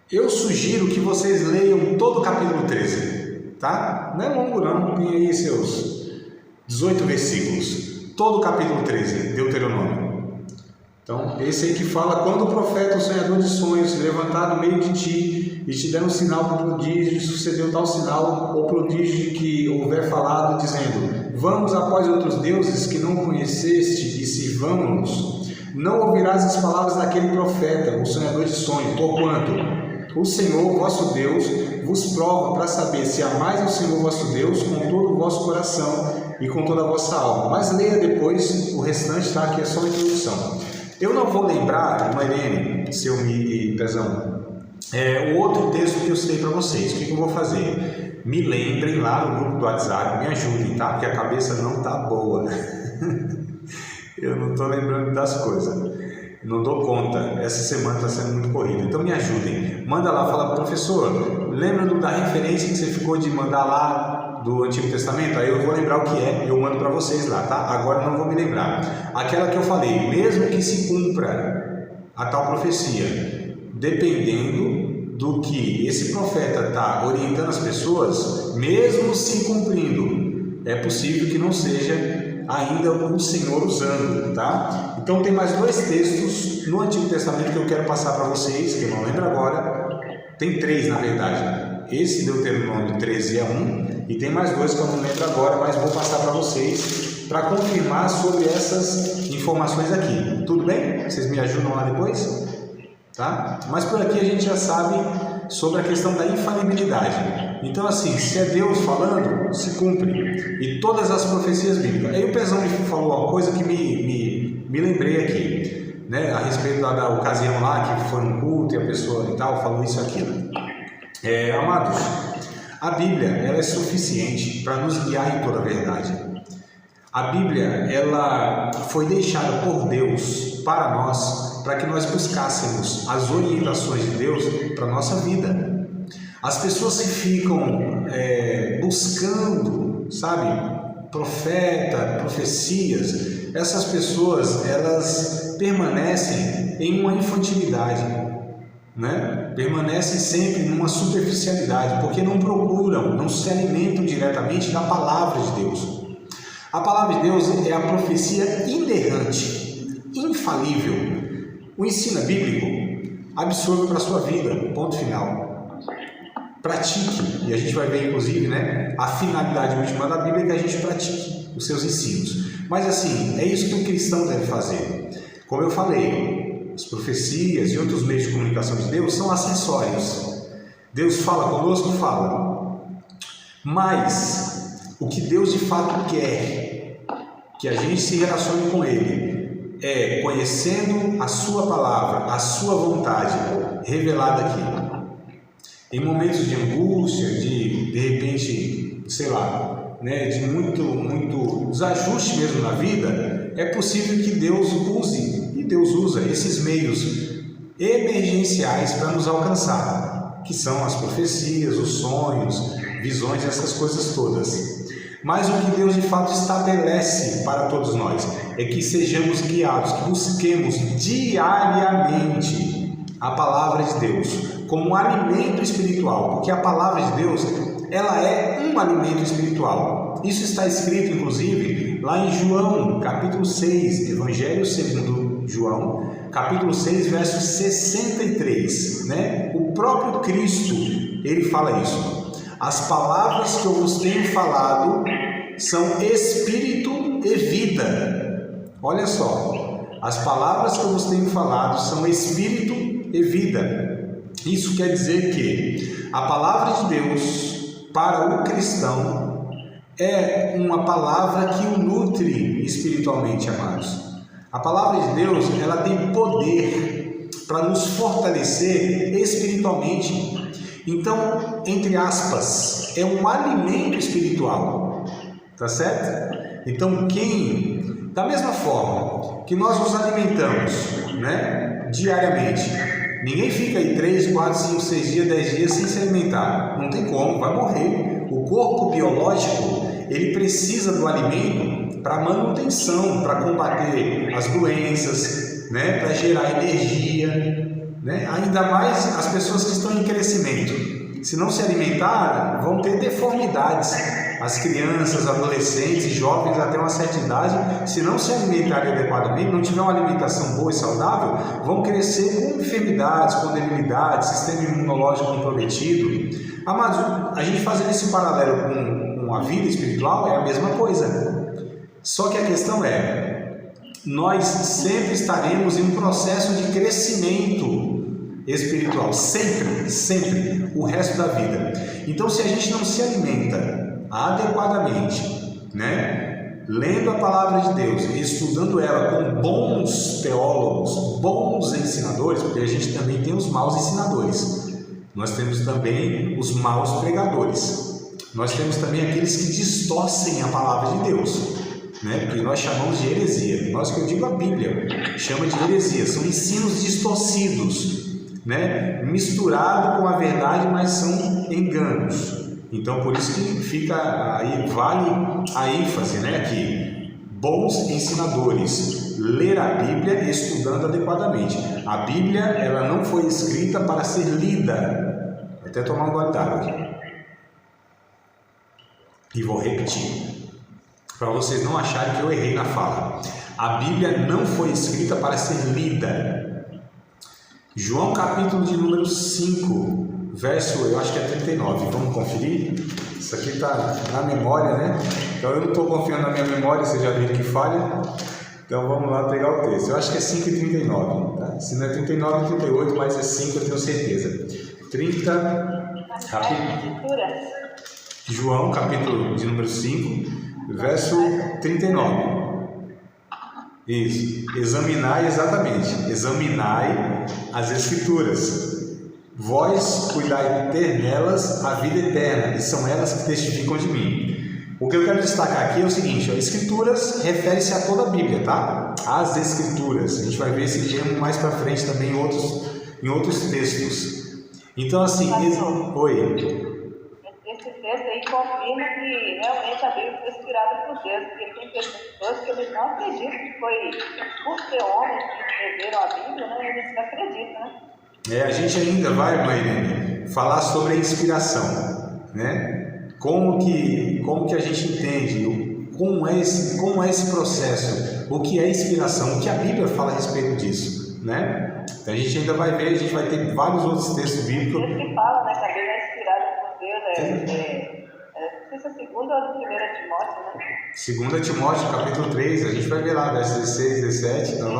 Eu sugiro que vocês leiam todo o capítulo 13, tá? Não é longo não, tem aí seus 18 versículos. Todo o capítulo 13, Deuteronômio. Então, esse aí que fala: quando o profeta, o sonhador de sonhos, se levantar no meio de ti e te der um sinal por prodígio, sucedeu tal sinal ou prodígio que houver falado, dizendo: vamos após outros deuses que não conheceste e sirvamo-nos. não ouvirás as palavras daquele profeta, o sonhador de sonho, porquanto o Senhor vosso Deus vos prova para saber se amais o Senhor vosso Deus com todo o vosso coração e com toda a vossa alma. Mas leia depois o restante, tá? Aqui é só uma introdução. Eu não vou lembrar, Mairene, o outro texto que eu citei para vocês. O que eu vou fazer? Me lembrem lá no grupo do WhatsApp, me ajudem, tá? Porque a cabeça não tá boa. Eu não estou lembrando das coisas. Não dou conta. Essa semana está sendo muito corrida. Então me ajudem. Manda lá, fala, professor, lembra da referência que você ficou de mandar lá do Antigo Testamento? Aí eu vou lembrar o que é, eu mando para vocês lá, tá? Agora não vou me lembrar. Aquela que eu falei, mesmo que se cumpra a tal profecia, dependendo do que esse profeta está orientando as pessoas, mesmo se cumprindo, é possível que não seja ainda o Senhor usando, tá? Então tem mais 2 textos no Antigo Testamento que eu quero passar para vocês, que eu não lembro agora. Tem 3, na verdade. Esse Deuteronômio 13 é um, e tem mais 2 que eu não lembro agora, mas vou passar para vocês para confirmar sobre essas informações aqui. Tudo bem? Vocês me ajudam lá depois? Tá? Mas por aqui a gente já sabe sobre a questão da infalibilidade. Então, assim, se é Deus falando, se cumpre. E todas as profecias bíblicas. Aí o Pezão me falou uma coisa que me lembrei aqui, né? A respeito da ocasião lá, que foi um culto e a pessoa e tal, falou isso e aquilo. Amados, a Bíblia, ela é suficiente para nos guiar em toda a verdade. A Bíblia, ela foi deixada por Deus para nós, para que nós buscássemos as orientações de Deus para a nossa vida. As pessoas que ficam buscando, sabe, profecias, essas pessoas, elas permanecem em uma infantilidade, né? Permanecem sempre numa superficialidade, porque não procuram, não se alimentam diretamente da palavra de Deus. A palavra de Deus é a profecia inerrante, infalível. O ensino bíblico absorve para a sua vida, ponto final. Pratique, e a gente vai ver inclusive, né, a finalidade última da Bíblia é que a gente pratique os seus ensinos. Mas assim, é isso que o cristão deve fazer. Como eu falei, as profecias e outros meios de comunicação de Deus são acessórios. Deus fala conosco? Fala. Mas o que Deus de fato quer que a gente se relacione com Ele é conhecendo a sua palavra, a sua vontade revelada aqui. Em momentos de angústia, de repente, sei lá, né, de muito desajuste mesmo na vida, é possível que Deus use, e Deus usa esses meios emergenciais para nos alcançar, que são as profecias, os sonhos, visões, essas coisas todas. Mas o que Deus de fato estabelece para todos nós é que sejamos guiados, que busquemos diariamente a palavra de Deus como um alimento espiritual, porque a palavra de Deus, ela é um alimento espiritual. Isso está escrito, inclusive, lá em João, capítulo 6, Evangelho segundo João, capítulo 6, verso 63, né? O próprio Cristo, ele fala isso. As palavras que eu vos tenho falado são espírito e vida. Olha só, as palavras que eu vos tenho falado são espírito e vida. Isso quer dizer que a palavra de Deus para o cristão é uma palavra que o nutre espiritualmente, amados. A palavra de Deus, ela tem poder para nos fortalecer espiritualmente. Então, entre aspas, é um alimento espiritual, tá certo? Então, da mesma forma que nós nos alimentamos, né, diariamente, ninguém fica aí 3, 4, 5, 6 dias, 10 dias sem se alimentar, não tem como, vai morrer. O corpo biológico, ele precisa do alimento para manutenção, para combater as doenças, né, para gerar energia, né? Ainda mais as pessoas que estão em crescimento. Se não se alimentar, vão ter deformidades. As crianças, adolescentes, jovens até uma certa idade, se não se alimentarem adequadamente, não tiver uma alimentação boa e saudável, vão crescer com enfermidades, com debilidades, sistema imunológico comprometido. Amados, a gente fazendo esse paralelo com a vida espiritual é a mesma coisa. Só que a questão é, nós sempre estaremos em um processo de crescimento espiritual, sempre, o resto da vida. Então, se a gente não se alimenta adequadamente, né, lendo a palavra de Deus, estudando ela com bons teólogos, bons ensinadores, porque a gente também tem os maus ensinadores, nós temos também os maus pregadores, nós temos também aqueles que distorcem a palavra de Deus, né? Porque nós chamamos de heresia. Nós, que eu digo, a Bíblia chama de heresia, são ensinos distorcidos, né? Misturado com a verdade, mas são enganos. Então, por isso que fica aí, vale a ênfase, né? Aqui, bons ensinadores, ler a Bíblia estudando adequadamente. A Bíblia, ela não foi escrita para ser lida. Vou até tomar um gole d'água aqui e vou repetir, para vocês não acharem que eu errei na fala. A Bíblia não foi escrita para ser lida. João capítulo de número 5, verso, eu acho que é 39, vamos conferir? Isso aqui está na memória, né? Então eu não estou confiando na minha memória, vocês já viram que falha. Então vamos lá pegar o texto. Eu acho que é 5 e 39, tá? Se não é 39, é 38, mas é 5, eu tenho certeza. 30, João capítulo de número 5, verso 39. Isso. Examinai, exatamente. Examinai as Escrituras. Vós cuidai de ter nelas a vida eterna, e são elas que testificam de mim. O que eu quero destacar aqui é o seguinte: ó, Escrituras refere-se a toda a Bíblia, tá? As Escrituras. A gente vai ver esse termo mais para frente também em outros textos. Então, assim. Oi. Esse texto aí confirma que realmente a Bíblia foi inspirada por Deus, porque tem pessoas que eles não acreditam que foi por ser homens que escreveram a Bíblia, né? Eles não acreditam, né? A gente ainda vai, Mairene, falar sobre a inspiração, né? Como que a gente entende, como é esse processo, o que é inspiração, o que a Bíblia fala a respeito disso, né? Então a gente ainda vai ver, a gente vai ter vários outros textos bíblicos. Deus que fala, né, que a Bíblia é inspirada por Deus, não sei se é 2 ou 1 Timóteo, né? 2 Timóteo, capítulo 3, a gente vai ver lá, versos 16, 17, nós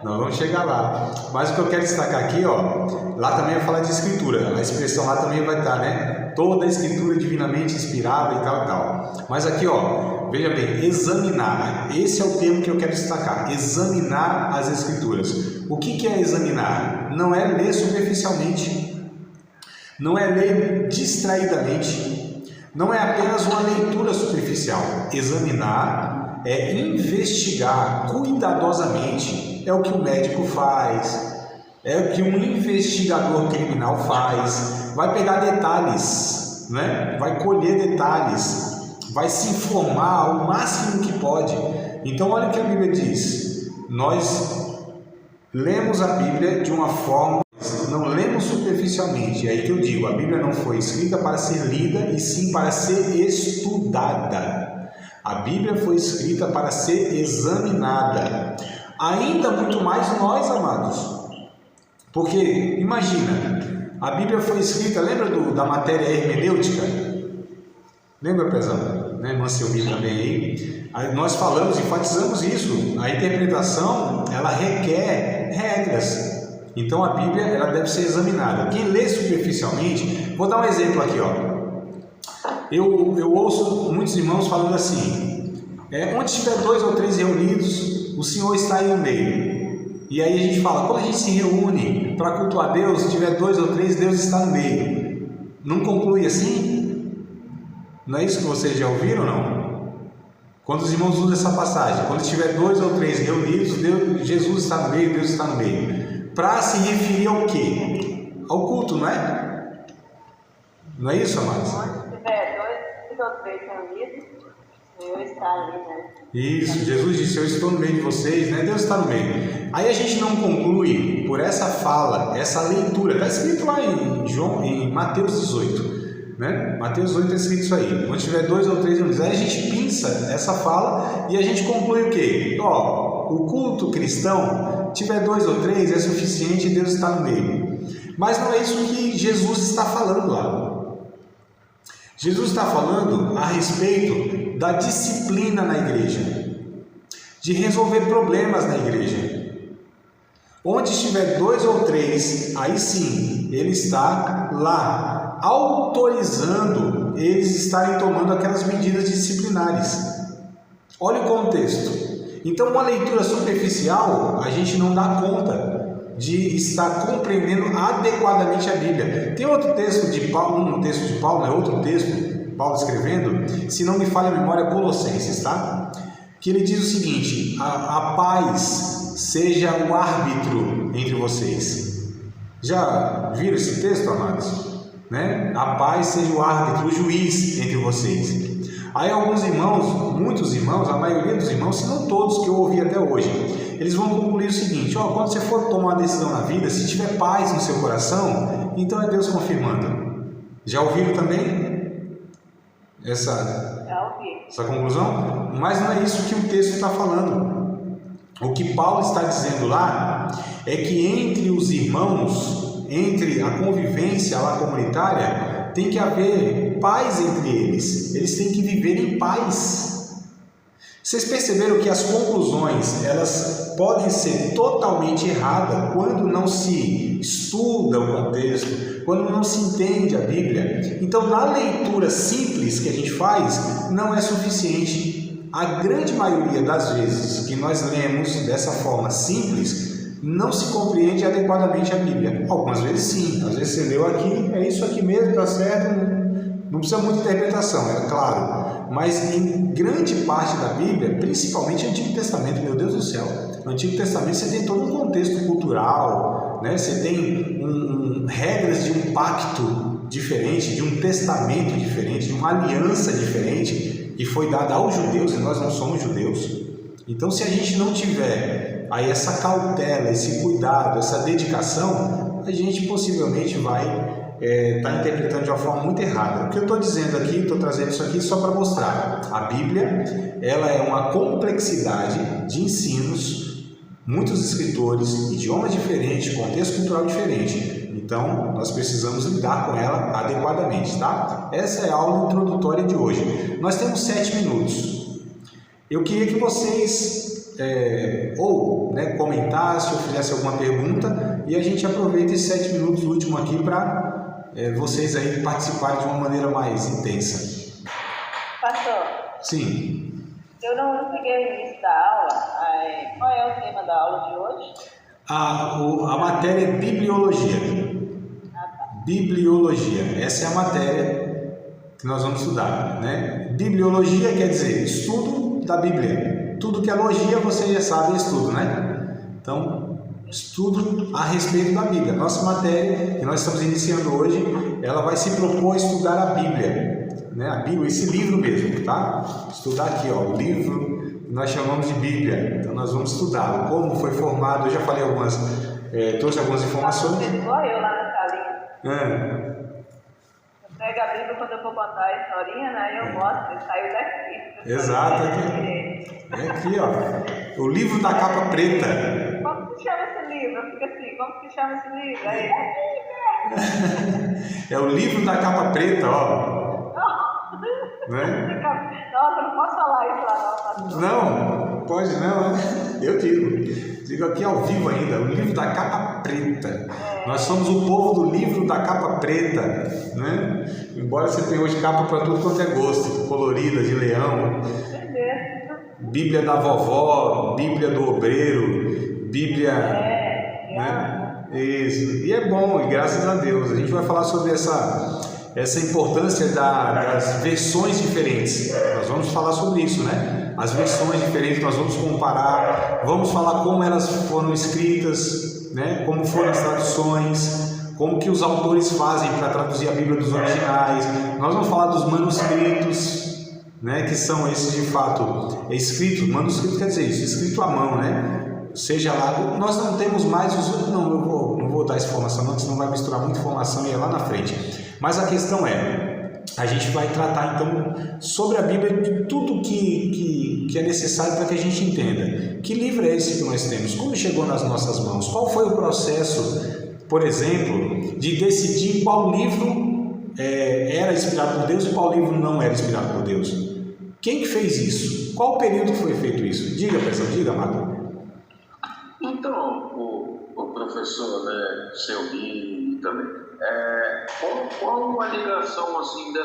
vamos chegar lá. Mas o que eu quero destacar aqui, ó, lá também vai falar de escritura, a expressão lá também vai estar, né? Toda a escritura divinamente inspirada e tal e tal. Mas aqui, ó, veja bem, examinar, esse é o termo que eu quero destacar, examinar as escrituras. O que é examinar? Não é ler superficialmente, não é ler distraidamente, não é apenas uma leitura superficial. Examinar é investigar cuidadosamente, é o que o médico faz, é o que um investigador criminal faz, vai pegar detalhes, né? Vai colher detalhes, vai se informar o máximo que pode. Então olha o que a Bíblia diz, nós lemos a Bíblia de uma forma, não lemos superficialmente. É aí que eu digo, a Bíblia não foi escrita para ser lida, e sim para ser estudada. A Bíblia foi escrita para ser examinada. Ainda muito mais nós, amados. Porque, imagina, a Bíblia foi escrita, lembra da matéria hermenêutica? Lembra, pesado? Né? Manselmi também aí. Nós falamos, enfatizamos isso. A interpretação, ela requer regras. Então a Bíblia, ela deve ser examinada. Quem lê superficialmente, vou dar um exemplo aqui, ó. Eu ouço muitos irmãos falando assim: onde tiver 2 ou 3 reunidos, o Senhor está aí no meio. E aí a gente fala, quando a gente se reúne para cultuar a Deus, se tiver 2 ou 3, Deus está no meio. Não conclui assim? Não é isso que vocês já ouviram ou não? Quando os irmãos usam essa passagem, quando tiver 2 ou 3 reunidos, Jesus está no meio, Deus está no meio. Para se referir ao quê? Ao culto, não é? Não é isso, amados? Onde tiver 2 ou 3 reunidos, o Senhor está ali, né? Isso, Jesus disse, eu estou no meio de vocês, né? Deus está no meio. Aí a gente não conclui por essa fala, essa leitura, está escrito lá em Mateus 18, né? Mateus 18 está escrito isso aí, onde tiver 2 ou 3 reunidos. Aí a gente pinça essa fala e a gente conclui o quê? Ó, o culto cristão, tiver 2 ou 3 é suficiente e Deus está no meio. Mas não é isso que Jesus está falando lá. Jesus está falando a respeito da disciplina na igreja. de resolver problemas na igreja. Onde estiver 2 ou 3, aí sim, Ele está lá, autorizando eles estarem tomando aquelas medidas disciplinares. Olha o contexto. Então, uma leitura superficial, a gente não dá conta de estar compreendendo adequadamente a Bíblia. Tem outro texto de Paulo, outro texto, Paulo escrevendo, se não me falha a memória, Colossenses, tá? Que ele diz o seguinte: a paz seja o árbitro entre vocês. Já viram esse texto, amados? Né? A paz seja o árbitro, o juiz entre vocês. Aí alguns irmãos, muitos irmãos, a maioria dos irmãos, se não todos que eu ouvi até hoje, eles vão concluir o seguinte: quando você for tomar uma decisão na vida, se tiver paz no seu coração, então é Deus confirmando. Já ouviram também essa conclusão? Mas não é isso que o texto está falando. O que Paulo está dizendo lá é que entre os irmãos, entre a convivência lá comunitária, tem que haver paz entre eles. Eles têm que viver em paz. Vocês perceberam que as conclusões, elas podem ser totalmente erradas quando não se estuda o contexto, quando não se entende a Bíblia. Então, na leitura simples que a gente faz, não é suficiente. A grande maioria das vezes que nós lemos dessa forma simples, não se compreende adequadamente a Bíblia. Algumas vezes sim, às vezes você leu aqui, é isso aqui mesmo, está certo, não precisa muita interpretação, é claro. Mas em grande parte da Bíblia, principalmente o Antigo Testamento, meu Deus do céu, no Antigo Testamento você tem todo um contexto cultural, né? Você tem regras de um pacto diferente, de um testamento diferente, de uma aliança diferente, que foi dada aos judeus, e nós não somos judeus. Então, se a gente não tiver aí essa cautela, esse cuidado, essa dedicação, a gente possivelmente vai estar interpretando de uma forma muito errada. O que eu estou dizendo aqui, estou trazendo isso aqui só para mostrar. A Bíblia, ela é uma complexidade de ensinos, muitos escritores, idiomas diferentes, contexto cultural diferente. Então, nós precisamos lidar com ela adequadamente, tá? Essa é a aula introdutória de hoje. Nós temos 7 minutos. Eu queria que vocês comentassem ou fizessem alguma pergunta e a gente aproveita esses 7 minutos últimos aqui para vocês aí participarem de uma maneira mais intensa. Pastor. Sim. Eu não peguei o início da aula. Qual é o tema da aula de hoje? A matéria é bibliologia. Tá. Bibliologia. Essa é a matéria que nós vamos estudar, né? Bibliologia quer dizer estudo da Bíblia. Tudo que é logia você já sabe, é estudo, né? Então, estudo a respeito da Bíblia. Nossa matéria, que nós estamos iniciando hoje, ela vai se propor a estudar a Bíblia, né? A Bíblia, esse livro mesmo, tá? Estudar aqui, o livro que nós chamamos de Bíblia. Então, nós vamos estudar como foi formado. Eu já falei trouxe algumas informações. Igual eu lá na salinha. Eu pego a Bíblia quando eu vou contar a historinha, né? Eu mostro, saiu daqui. Exato, aqui. É aqui, o livro da capa preta. Como se chama esse livro? Fica assim, como se chama esse livro? Aí, é o livro da capa preta, Né? Nossa, não posso falar isso lá não. Não, pode não, né? Eu digo aqui ao vivo ainda, o livro da capa preta. Nós somos o povo do livro da capa preta, né? Embora você tenha hoje capa para tudo quanto é gosto, colorida, de leão, Bíblia da vovó, Bíblia do obreiro, Bíblia, né? Isso. E é bom, e graças a Deus. A gente vai falar sobre essa importância das versões diferentes. Nós vamos falar sobre isso, né? As versões diferentes, nós vamos comparar, vamos falar como elas foram escritas, né? Como foram as traduções, como que os autores fazem para traduzir a Bíblia dos originais. Nós vamos falar dos manuscritos, né? Que são esses de fato escritos. Manuscrito quer dizer isso, escrito à mão, né? Seja lá, nós não temos mais os... Não vou dar essa informação não, senão vai misturar muita informação e é lá na frente. Mas a questão a gente vai tratar então sobre a Bíblia, de tudo que é necessário para que a gente entenda. Que livro é esse que nós temos? Como chegou nas nossas mãos? Qual foi o processo, por exemplo, de decidir qual livro era inspirado por Deus e qual livro não era inspirado por Deus? Quem que fez isso? isso. Qual período foi feito isso? Diga, pessoal, diga, Amado. Então, o professor, né, Selmi também, qual a ligação assim da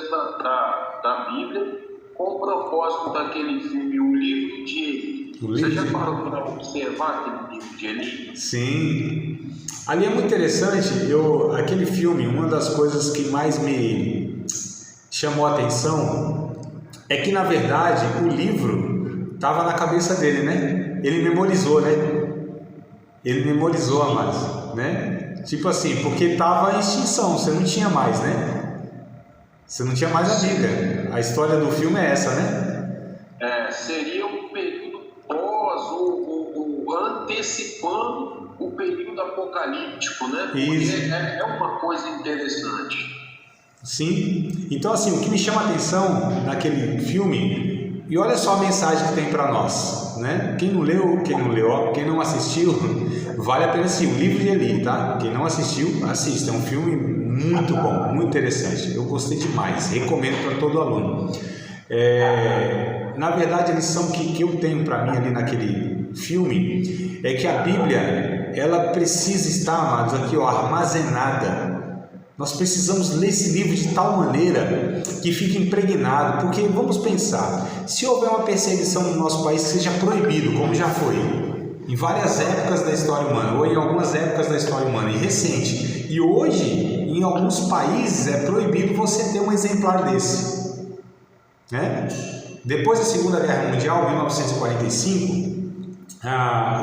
Bíblia com o propósito daquele filme, O Livro de Eli? Você já parou para observar aquele livro de Eli? Sim. Ali é muito interessante, aquele filme, uma das coisas que mais me chamou a atenção é que, na verdade, o livro estava na cabeça dele, né? Ele memorizou, né? Ele memorizou, amados, né? Tipo assim, porque estava em extinção, você não tinha mais, né? Você não tinha mais a Bíblia. A história do filme é essa, né? Seria um período pós, antecipando o período apocalíptico, né? Isso. Porque é uma coisa interessante. Sim. Então, assim, o que me chama a atenção naquele filme, e olha só a mensagem que tem para nós, né? Quem não leu, quem não assistiu, vale a pena assistir. O Livro de Eli, tá? Quem não assistiu, assista. É um filme muito bom, muito interessante. Eu gostei demais. Recomendo para todo aluno. Na verdade, a lição que eu tenho para mim ali naquele filme é que a Bíblia, ela precisa estar, amados, aqui, ó, armazenada. Nós precisamos ler esse livro de tal maneira que fique impregnado, porque vamos pensar, se houver uma perseguição no nosso país que seja proibido, como já foi em várias épocas da história humana, ou em algumas épocas da história humana, e recente, e hoje em alguns países é proibido você ter um exemplar desse, né? Depois da Segunda Guerra Mundial, 1945,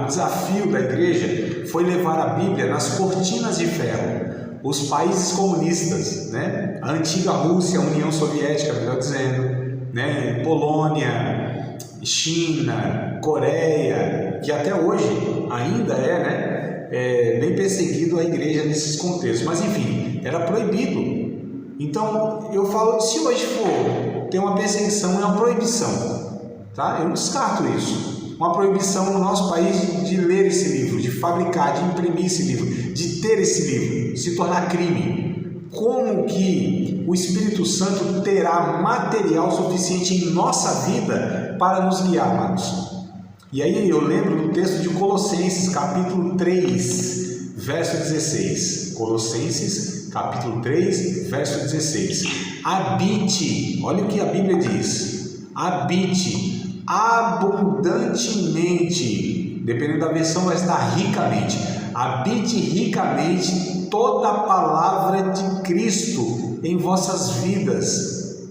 o desafio da igreja foi levar a Bíblia nas cortinas de ferro. Os países comunistas, né? A antiga Rússia, a União Soviética, melhor dizendo, né? Polônia, China, Coreia, que até hoje ainda bem perseguido a igreja nesses contextos, mas enfim, era proibido. Então eu falo, se hoje for ter uma perseguição, é uma proibição, tá? Eu não descarto isso. Uma proibição no nosso país de ler esse livro, de fabricar, de imprimir esse livro, de ter esse livro, se tornar crime. Como que o Espírito Santo terá material suficiente em nossa vida para nos guiar, amados? E aí eu lembro do texto de Colossenses, capítulo 3, verso 16. Colossenses, capítulo 3, verso 16. Habite, olha o que a Bíblia diz, habite abundantemente, dependendo da versão vai estar ricamente, habite ricamente toda a palavra de Cristo em vossas vidas,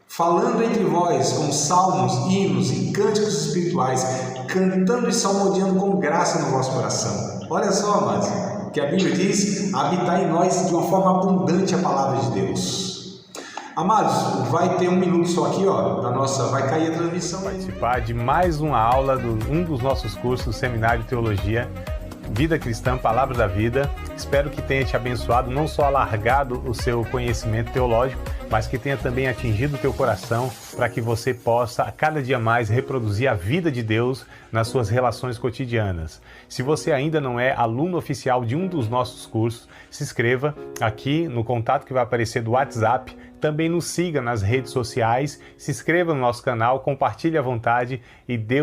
falando entre vós com salmos, hinos e cânticos espirituais, cantando e salmodiando com graça no vosso coração. Olha só, amados, que a Bíblia diz, habitar em nós de uma forma abundante a palavra de Deus. Amados, vai ter um minuto só aqui, ó, vai cair a transmissão. Participar de mais uma aula de um dos nossos cursos, Seminário de Teologia, Vida Cristã, Palavra da Vida. Espero que tenha te abençoado, não só alargado o seu conhecimento teológico, mas que tenha também atingido o teu coração para que você possa, a cada dia mais, reproduzir a vida de Deus nas suas relações cotidianas. Se você ainda não é aluno oficial de um dos nossos cursos, se inscreva aqui no contato que vai aparecer do WhatsApp. Também nos siga nas redes sociais, se inscreva no nosso canal, compartilhe à vontade e Deus